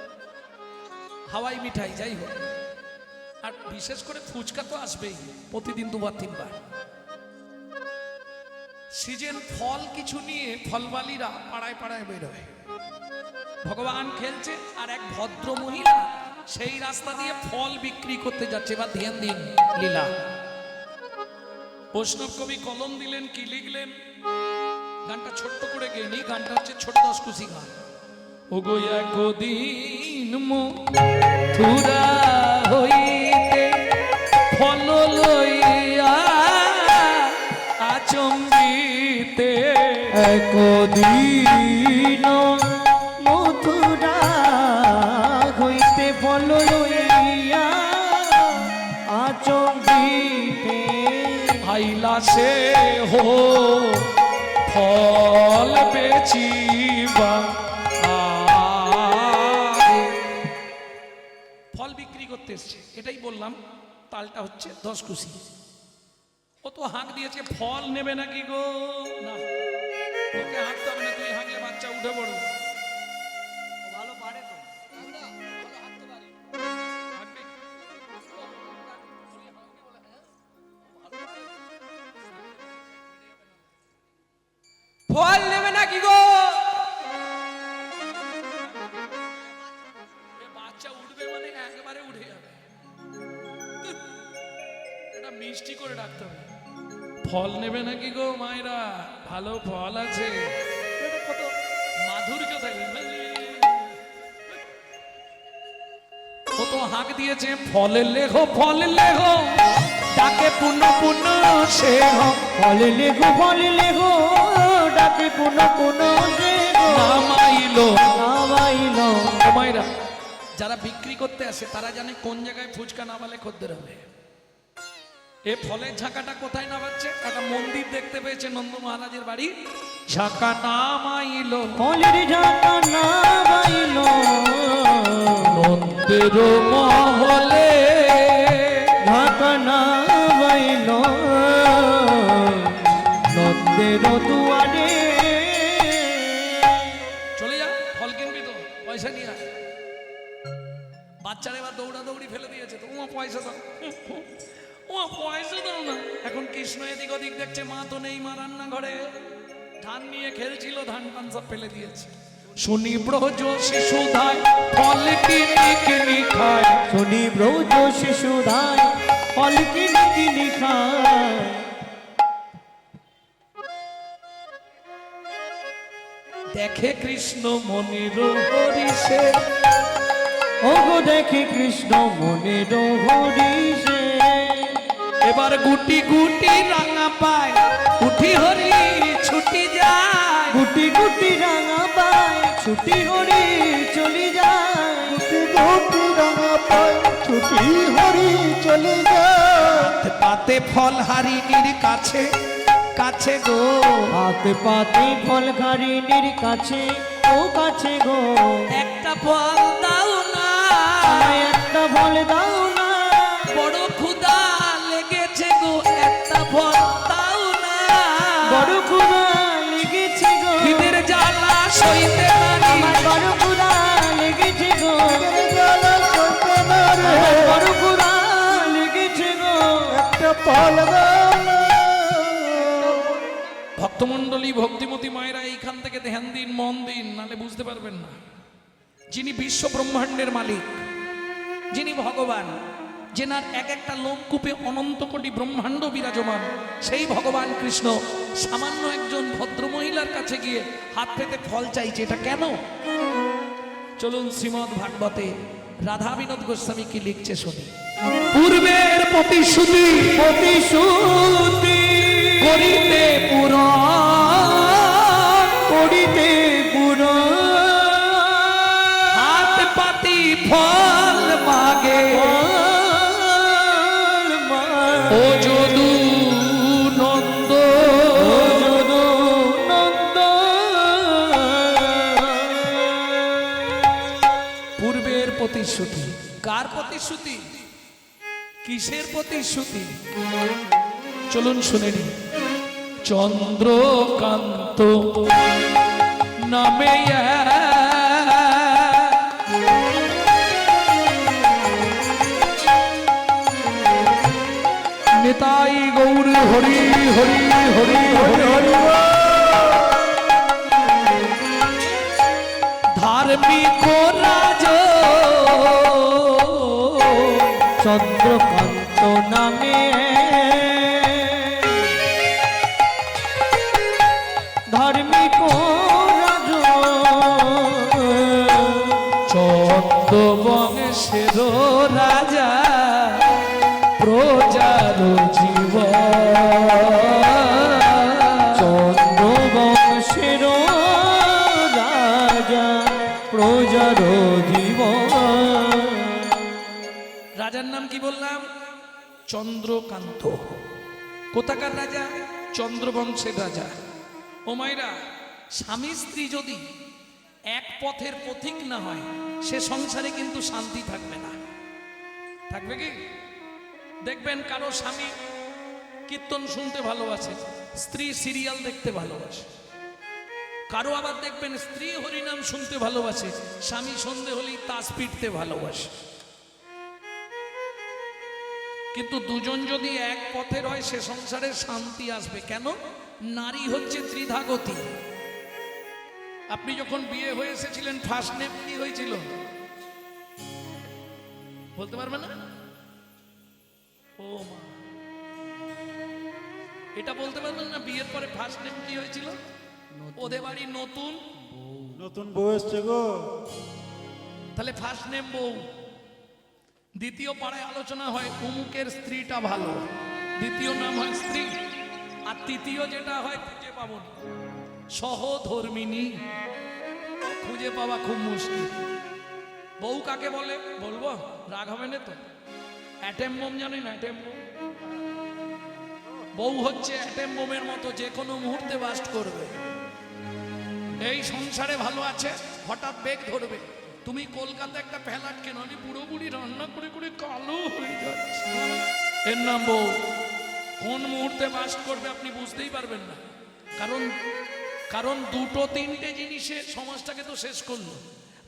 হাওয়াই মিঠাই, যাই হোক। আর বিশেষ করে ফুচকা তো আসবেই, প্রতিদিন 2-3 বার। সিজন ফল কিছু নিয়ে ফলবালিরা পাড়ায় পাড়ায় বেরোয়। ভগবান খেলছে আর এক ভদ্র মহিলা সেই রাস্তা দিয়ে ফল বিক্রি করতে যাচ্ছে। বা ধ্যান দিন লীলা। বৈষ্ণব কবি কলম দিলেন, কি লিখলেন? গানটা ছোট্ট করে গেনি, গানটা হচ্ছে ছোট 10 খুশি গান। ওগো একদিন মথুরা হইতে ফল লইয়া আচম্বিতে একদিন মথুরা হইতে ফল লইয়া আচম্বিতে আইলা সে হো ফল বেচিবা ফল বিক্রি করতে এসছে, এটাই বললাম। তালটা হচ্ছে 10 খুশি। ও তো হাঁক দিয়েছে, ফল নেবে নাকি গো? না, ওকে হাঁকতে হবে না, তুই হাঁকলে বাচ্চা উঠে পড়বে। ভালো পারে তো। হাঁকবে? ফল নেবে নাকি গো? এ বাচ্চা উঠবে মানে একেবারে উঠে যাবে। এটা মিষ্টি করে ডাকতে হবে। ফল নেবে নাকি গো মায়েরা? ভালো ফল আছে। এটা কত মাধুর্য থাকবে। কত হাঁক দিয়েছে, ফলে লেখো ফল লেখো, ডাকে পুনঃ পুনঃ সে ফল লেখো ডাকে পুনঃ পুনঃ নামাইলো। নামাইলো। ও মায়েরা, যারা বিক্রি করতে আসে তারা জানে কোন জায়গায় ফুচকা নামালে খদ্দের হবে। এ ফলের ঝাঁকাটা কোথায় নামাচ্ছে? একটা মন্দির দেখতে পেয়েছে নন্দ মহারাজের বাড়ি, ঝাঁকা নামাইলো। ফলের ঝাঁকা নামাইলো নন্দের মহলে, ঝাঁকা নামাইলো নন্দের দুয়ারে। চলে যা, ফল কিনবি তো, পয়সা নিয়ে আয়। বাচ্চারা এবার দৌড়াদৌড়ি ফেলে দিয়েছে, তো ও পয়সা দাও, ও পয়সা দাও না। এখন কৃষ্ণ এদিক ওদিক দেখছে, মা তো নেই, মা রান্নাঘরে ধান নিয়ে খেলছিল, ধান টান সব ফেলে দিয়েছে। শুনি ব্রজ শিশুধায় ফল কিনি কিনি খায়, শুনি ব্রজ শিশুধায় ফল কিনি কিনি খায়। দেখে কৃষ্ণ মনির হরিষে, ওগো দেখে কৃষ্ণ মনের হরিষে। এবার গুটি গুটি রাঙা পায়, উঠি হরি ছুটি যায়। গুটি গুটি রাঙা পায়, ছুটি হরি চলি যায়। গুটি গুটি রাঙা পায়, ছুটি হরি চলে যায়। পাতে ফল হারিণীর কাছে কাছে গো, পাতে পাতে ফল হারিণীর কাছে, ও কাছে গো। একটা ফল দাও না, আমায় একটা ফল দাও না, বড় ক্ষুধা লেগেছে গো, একটা ফল দাও না। বড় ক্ষুধা লেগেছে গো, খিদের জ্বালা সইতে নারি, আমার বড় ক্ষুধা লেগেছে গো। জ্বালা সইতে না রে, আমার বড় ক্ষুধা লেগেছে গো। একটা ফল দাও না। ভক্তমণ্ডলী ভক্তিমতী মায়েরা এইখান থেকে ধ্যান দিন, মন দিন, নালে বুঝতে পারবেন না। যিনি বিশ্ব ব্রহ্মাণ্ডের মালিক, যিনি ভগবান, যেনার এক একটা লোমকূপে অনন্ত কোটি ব্রহ্মাণ্ড বিরাজমান, সেই ভগবান কৃষ্ণ সামান্য একজন ভদ্র মহিলার কাছে গিয়ে হাত পেতে ফল চাইছে। এটা কেন? চলুন শ্রীমদ্ ভাগবতে রাধা বিনোদ গোস্বামী কি লিখছে শুনি। পূর্বের প্রতিশ্রুতি প্রতিশ্রুতি করিতে পুরাণ, করিতে পুরো হাত পাতি ফল মাগে, ও যদু নন্দ, নন্দ। পূর্বের প্রতিশ্রুতি। কার প্রতিশ্রুতি? কিসের প্রতিশ্রুতি? চলুন শুনে নিন। চন্দ্রকান্ত নামে নিতাই গৌর হরি হরি হরি হরি হরি। ধার্মিক রাজ চন্দ্রকান্ত নামে ধার্মিক রাজ বংশের রাজা প্রজার জীবন। চন্দ্রবংশের রাজা প্রজার জীবন। রাজার নাম কি বললাম? চন্দ্রকান্ত। কোথাকার রাজা? চন্দ্রবংশের রাজা। ও মায়েরা, স্বামী স্ত্রী যদি এক পথের পথিক না হয়, সে সংসারে কিন্তু শান্তি থাকবে না। থাকবে কি? দেখবেন কারো স্বামী কীর্তন শুনতে ভালোবাসে, স্ত্রী সিরিয়াল দেখতে ভালোবাসে। কারো আবার দেখবেন স্ত্রী হরিনাম শুনতে ভালোবাসে, স্বামী সন্ধে হলেই তাস পিটতে ভালোবাসে। কিন্তু দুজন যদি এক পথের হয়, সে সংসারে শান্তি আসবে। কেন? নারী হচ্ছে ত্রিধাগতি। আপনি যখন বিয়ে হয়ে এসেছিলেন, ফার্স্ট নেম কি হয়েছিল বলতে পারবে না? ও মা, এটা বলতে পারবেন না? বিয়ের পরে ফার্স্ট নেম কি হয়েছিল? ওদের বাড়ি নতুন নতুন বউ এসছে গো। তাহলে ফার্স্ট নেম বউ। দ্বিতীয় পাড়ায় আলোচনা হয় অমুকের স্ত্রীটা ভালো, দ্বিতীয় নাম হয় স্ত্রী। আর তৃতীয় যেটা হয় খুঁজে পাবো না, সহধর্মিনী। খুঁজে পাওয়া খুব মুশকিল। বউ কাকে বলে বলবো? রাগ হবে না তো? অ্যাটেম বোম জানি না? অ্যাটেম বোম, বউ হচ্ছে অ্যাটেম বোমের মতো, যে কোনো মুহূর্তে বাস্ট করবে। এই সংসারে ভালো আছে, হঠাৎ বেগ ধরবে। তুমি কলকাতা একটা ফ্ল্যাট কেন, আমি বুড়ো বুড়ি রান্না করে করে কালো হয়ে যাচ্ছে, এর নাম বউ। কোন মুহূর্তে বাস্ট করবে আপনি বুঝতেই পারবেন না। কারণ দুটো তিনটে জিনিসে সমাজটাকে তো শেষ করলো।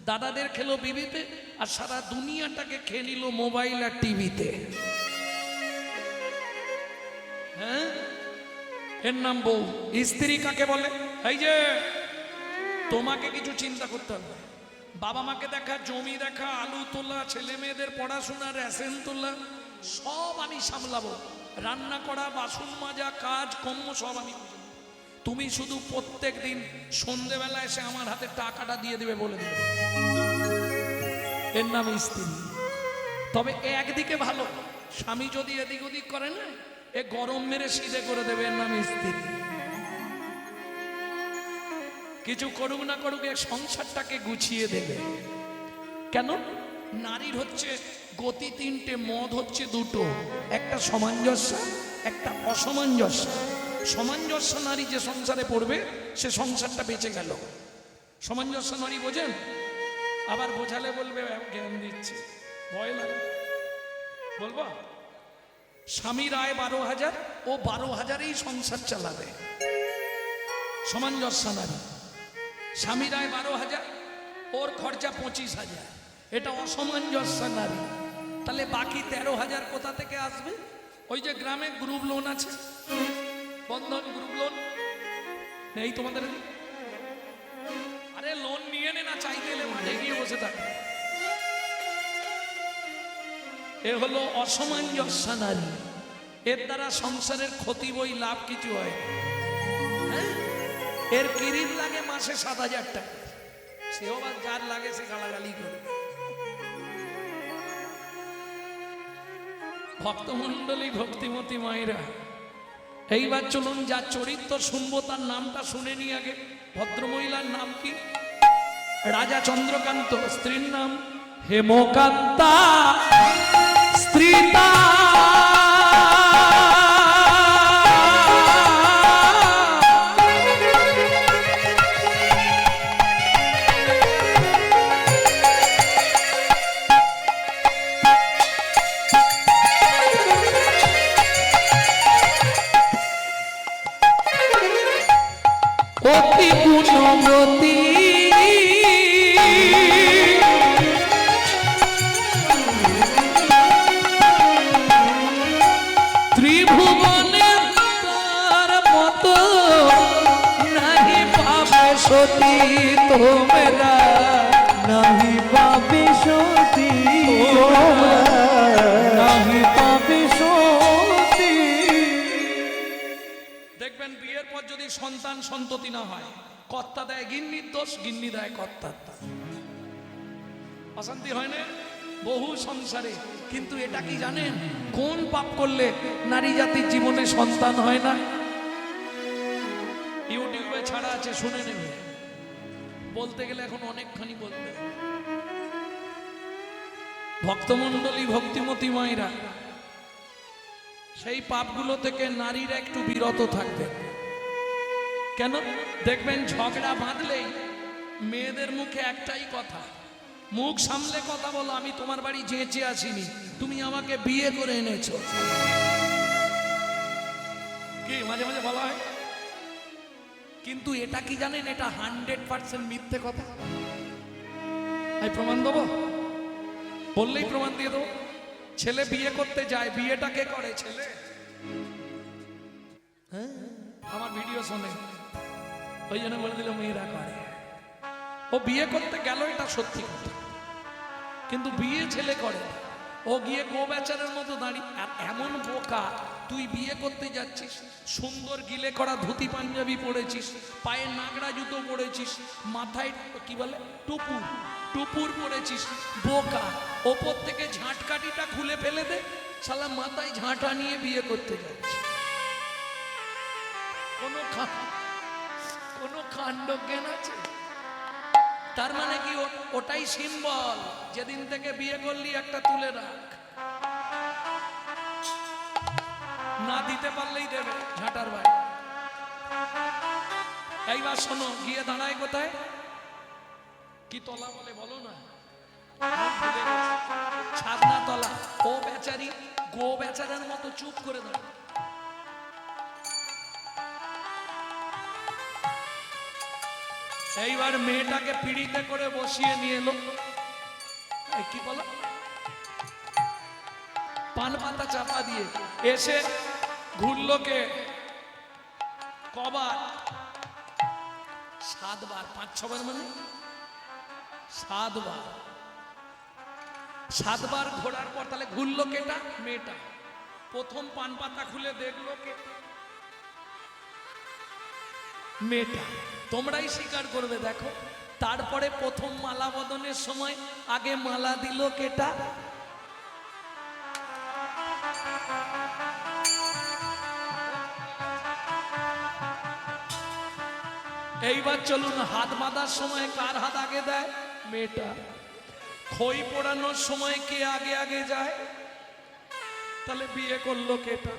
দাদাদের খেলো বিবিতে, আর সারা দুনিয়াটাকে খেয়ে নিল মোবাইল আর টিভিতে। হ্যাঁ, এর নাম বউ। স্ত্রী কাকে বলে? এই যে তোমাকে কিছু চিন্তা করতে হবে। বাবা মাকে দেখা, জমি দেখা, আলু তোলা, ছেলে মেয়েদের পড়াশোনা, রেশন তোলা, সব আমি সামলাবো। রান্না করা, বাসন মাজা, কাজ কর্ম সব আমি বুঝবো। তুমি শুধু প্রত্যেক দিন সন্ধেবেলা এসে আমার হাতে টাকাটা দিয়ে দেবে, বলে দেবে। এর নাম স্ত্রী। তবে একদিকে ভালো, স্বামী যদি এদিক ওদিক করে না, এ গরম মেরে সিধে করে দেবে। এর নাম স্ত্রী। কিছু করুক না করুক, এ সংসারটাকে গুছিয়ে দেবে। কেন? নারীর হচ্ছে গতি তিনটে, মদ হচ্ছে দুটো, একটা সামঞ্জস্য, একটা অসামঞ্জস্য। সামঞ্জস্য নারী যে সংসারে পড়বে, সে সংসারটা বেঁচে গেল। সামঞ্জস্য নারী বোঝেন? আবার বোঝালে বলবে জ্ঞান দিচ্ছে, ভয় লাগে। বলবো স্বামীর আয় 12,000, ও 12,000-এই সংসার চালাবে। সামঞ্জস্য নারী। স্বামীর আয় 12,000, ওর খরচা 25,000, এটা অসামঞ্জস্য নারী। তাহলে বাকি 13,000 কোথা থেকে আসবে? ওই যে গ্রামে গ্রুপ লোন আছে, বন্ধন গ্রুপ লোন নেই তোমাদের? আরে লোন নিয়ে নে না, চাইতে এলে মাঠে গিয়ে বসে থাকে। এ হলো অসামঞ্জস্য নারী। এর দ্বারা সংসারের ক্ষতি বই, লাভ কিছু হয়। এর কিরিম লাগে মাসে 7,000 টাকা, সেও বা যার লাগে সে গালাগালি করে। ভক্তমন্ডলী, ভক্তিমতী মায়েরা, এইবার চলুন যা চরিত্র শুনবো তার নামটা শুনে নি আগে। ভদ্রমহিলার নাম কি? রাজা চন্দ্রকান্ত। স্ত্রীর নাম হেমকান্তা। স্ত্রীতা অতি গুণবতী, ত্রিভুবনে তার মতো নাহি পাবে সতী তোমরা, নাহি পাবে সতী তোমরা, নাহি পাবে সতী। দেখবেন বিয়ের পর যদি সন্তান সন্ততি না হয়, কর্তা দেয় গিন্নির দোষ, গিন্নি দেয় কর্তার দোষ। অশান্তি হয় না? বহু সংসারে। কিন্তু এটা কি জানেন কোন পাপ করলে নারী জাতির জীবনে সন্তান হয় না? ইউটিউবে ছাড়া আছে, শুনে নেবে। বলতে গেলে এখন অনেকখানি বলতে। ভক্তমণ্ডলী, ভক্তিমতী মায়েরা, সেই পাপগুলো থেকে নারীরা একটু বিরত থাকবে। কেন? দেখবেন ঝগড়া বাঁধলেই মেয়েদের মুখে একটাই কথা, মুখ সামলে কথা বলো, আমি তোমার বাড়ি যেচে আসিনি, তুমি আমাকে বিয়ে করে এনেছো। কি মাঝে মাঝে বলা হয়? কিন্তু এটা কি জানেন, এটা 100% মিথ্যে কথা। আমি প্রমাণ দেবো, বললেই প্রমাণ দিয়ে দেবো। ছেলে বিয়ে করতে যায়, বিয়েটা কে করে? ছেলে। হ্যাঁ, আমার ভিডিও শোনে, ওই জন্য বলে দিল মেয়েরা করে। ও বিয়ে করতে গেল, এটা সত্যি কথা, কিন্তু বিয়ে ছেলে করে। ও গিয়ে গো বেচারের মতো দাঁড়িয়ে। আর এমন বোকা, তুই বিয়ে করতে যাচ্ছিস, সুন্দর গিলে করা ধুতি পাঞ্জাবি পরেছিস, পায়ে নাগড়া জুতো পরেছিস, মাথায় কি বলে টুপুর টুপুর পরেছিস, বোকা। ওপর থেকে ঝাঁটকাঠিটা খুলে ফেলে দে, শালা মাথায় ঝাঁটা নিয়ে বিয়ে করতে যাচ্ছে। কোনো কাণ্ড জ্ঞান আছে? তার মানে কি ওটাই সিম্বল, যেদিন থেকে বিয়ে করলি একটা তুলে রাখ, না দিতে পারলেই দেবে ঝাঁটার বাড়ি। এইবার শোনো, গিয়ে দাঁড়ায় কোথায়? কি তলা বলে বলো না? ছাদনা তলা। ও বেচারি গো বেচারার মতো চুপ করে দাঁড়ায়। এইবার মেয়েটাকে পিড়িতে করে বসিয়ে নিয়ে এলো, কি বলো, পান পাতা চাপা দিয়ে। এসে ঘুরলো কে? কবার? 7 বার। 5-6 বার মানে 7 বার। 7 বার ঘোরার পর তাহলে ঘুরলো কেটা? মেয়েটা। প্রথম পান পাতা খুলে দেখলো কে? মেয়েটা। তোমরাই স্বীকার করবে, দেখো। তারপরে প্রথম মালা বদনের সময় আগে মালা দিল কেটা? এইবার চলুন, হাত বাঁধার সময় কার হাত আগে দেয়? মেয়েটা। খই পোড়ানোর সময় কে আগে আগে যায়? তাহলে বিয়ে করলো কেটা?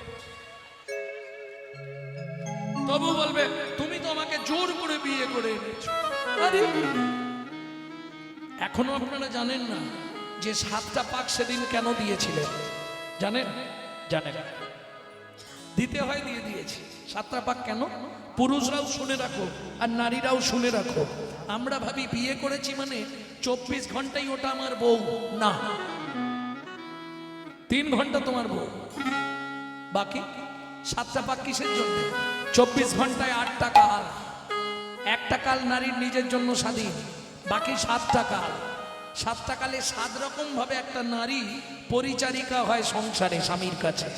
তবু বলবে তুমি তো আমাকে জোর করে বিয়ে করে এনেছো। আরে এখনো আপনারা জানেন না যে 7টা পাক সেদিন কেন দিয়েছিলেন? জানেন? জানেন, দিতে হয়, দিয়ে দিয়েছি। 7টা পাক কেন? পুরুষরাও শুনে রাখো আর নারীরাও শুনে রাখো। আমরা ভাবি বিয়ে করেছি মানে 24 ঘন্টাই ওটা আমার বউ। না, 3 ঘন্টা তোমার বউ, বাকি 7টা পাক কিসের জন্য? 24 ঘন্টায় 8টা কাল। 1টা কাল নারীর নিজের জন্য স্বাধীন, বাকি 7টা কাল। 7টা কালে 7 রকম ভাবে একটা নারী পরিচারিকা হয় সংসারে স্বামীর কাছে।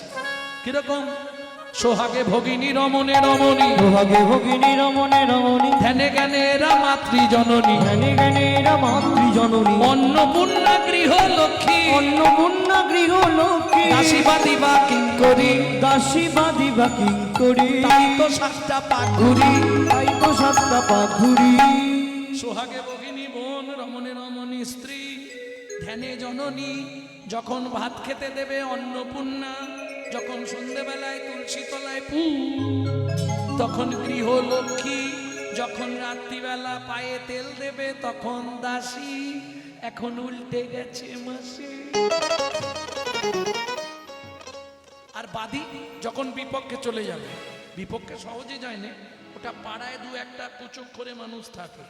কিরকম? সোহাগে ভগিনী রমণে রমণী, সোহাগে ভগিনী রমণে রমণী, ধ্যানে জ্ঞানে এরা মাতৃজননী, ধ্যানে জ্ঞানে এরা মাতৃজননী, অন্নপূর্ণা গৃহ লক্ষ্মী, অন্নপূর্ণা গৃহ লক্ষ্মী, দাসী বাদিবা কিঙ্করী, দাসী বাদিবা কিঙ্করী। তাই তো 7টা পাক ঘুরি, তাই তো 7টা পাক ঘুরি। সোহাগে ভগিনী বোন, রমণে রমণী স্ত্রী, ধ্যানে জননী। যখন ভাত খেতে দেবে অন্নপূর্ণা, যখন সন্ধ্যেবেলায় তুলসী তলায় তখন গৃহলক্ষ্মী, যখন রাত্রিবেলা পায়ে তেল দেবে তখন দাসী। এখন উল্টে গেছে মাসি। আর বাদী যখন বিপক্ষে চলে যাবে, বিপক্ষে সহজে যায় না, ওটা পাড়ায় 2-1টা কুচুক করে মানুষ থাকে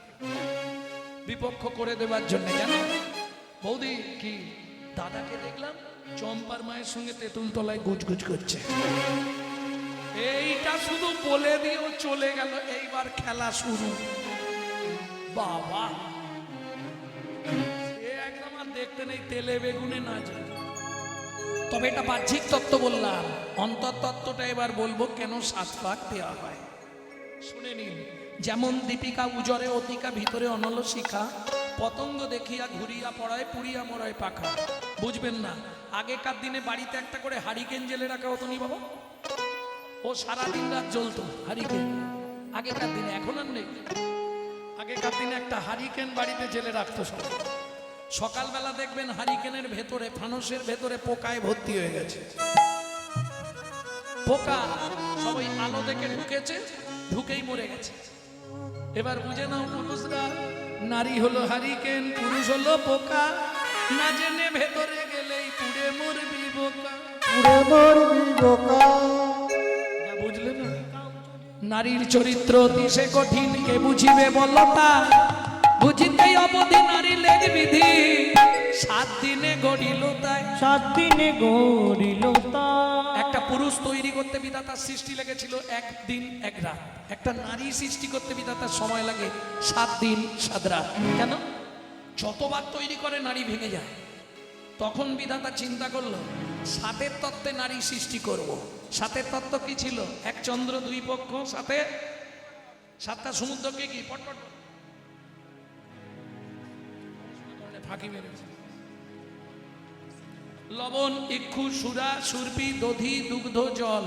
বিপক্ষ করে দেবার জন্য। জানো বৌদি, কি দাদাকে দেখলাম চম্পার মায়ের সঙ্গে তেঁতুল তলায় গুজগুজ করছে, এইটা শুধু বলে দিয়েও চলে গেল। এইবার খেলা শুরু। বাবা, সে একদম আর দেখতে নেই, তেলে বেগুনে না যায়। তবে এটা বাহ্যিক তত্ত্ব বললাম, অন্তর তত্ত্বটা এবার বলবো কেন 7 পাক দেওয়া হয়। শুনে নিন। যেমন দীপিকা উজরে অতিকা ভিতরে অনল শিখা, পতঙ্গ দেখিয়া ঘুরিয়া পড়ায় পুড়িয়া মরায় পাখা। বুঝবেন না, আগেকার দিনে বাড়িতে একটা করে হারিকেন জেলে রাখা হতো নি বাবা, ও সারাদিন রাত জ্বলতো হারিকেন। আগেকার দিনে, এখন আর নেই। আগেকার দিনে একটা হারিকেন বাড়িতে জেলে রাখতো সবাই। সকালবেলা দেখবেন হারিকেনের ভেতরে, ফানসের ভেতরে পোকায় ভর্তি হয়ে গেছে। পোকা সবাই আলো দেখে ঢুকেছে, ঢুকেই মরে গেছে। এবার বুঝে নাও পুরুষরা, নারী হলো হারিকেন, পুরুষ হলো পোকা। না জেনে ভেতরে গেলেই পুড়ে মরবি বোকা। পুড়ে মরবি বোকা। যা বুঝলে না, নারীর চরিত্র দিশে কঠিন, কে বুঝিবে বলতা। বুঝিতেই অবধি নারী লেগ বিধি, 7 দিনে গড়িল তাই। 7 দিনে গড়িল তা। একটা পুরুষ তৈরি করতে বিধাতার সৃষ্টি লেগেছিল 1 দিন 1 রাত। একটা নারী সৃষ্টি করতে বিধাতার সময় লাগে 7 দিন 7 রাত। কেন? যতবার তৈরি করে নারী ভেঙে যায়। তখন বিধাতা চিন্তা করলো 7এর তত্ত্বে নারী সৃষ্টি করব। 7এর তত্ত্ব কি ছিল? 1 চন্দ্র 2 পক্ষ, সাথে 7টা সমুদ্রকে কি পটপট ফাঁকি মেরেছে। লবণ, ইক্ষু, সুরা, সুরপি, দধি, দুগ্ধ, জল।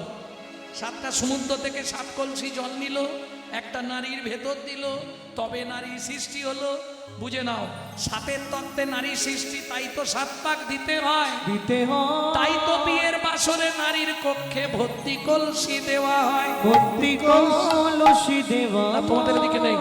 7টা সমুদ্র থেকে 7 কলসি জল নিল, একটা নারীর ভেতর দিল, তবে নারী সৃষ্টি হলো। বুঝে নাও, 7এর তত্ত্বে নারী সৃষ্টি, তাই তো 7 পাক দিতে হয়। দিতে হয়। তাই তো বিয়ের বাসরে নারীর কক্ষে ভর্তি কলসি দেওয়া হয়। ভর্তি কলসি দেওয়া। না, তোমাদের দিকে নেই।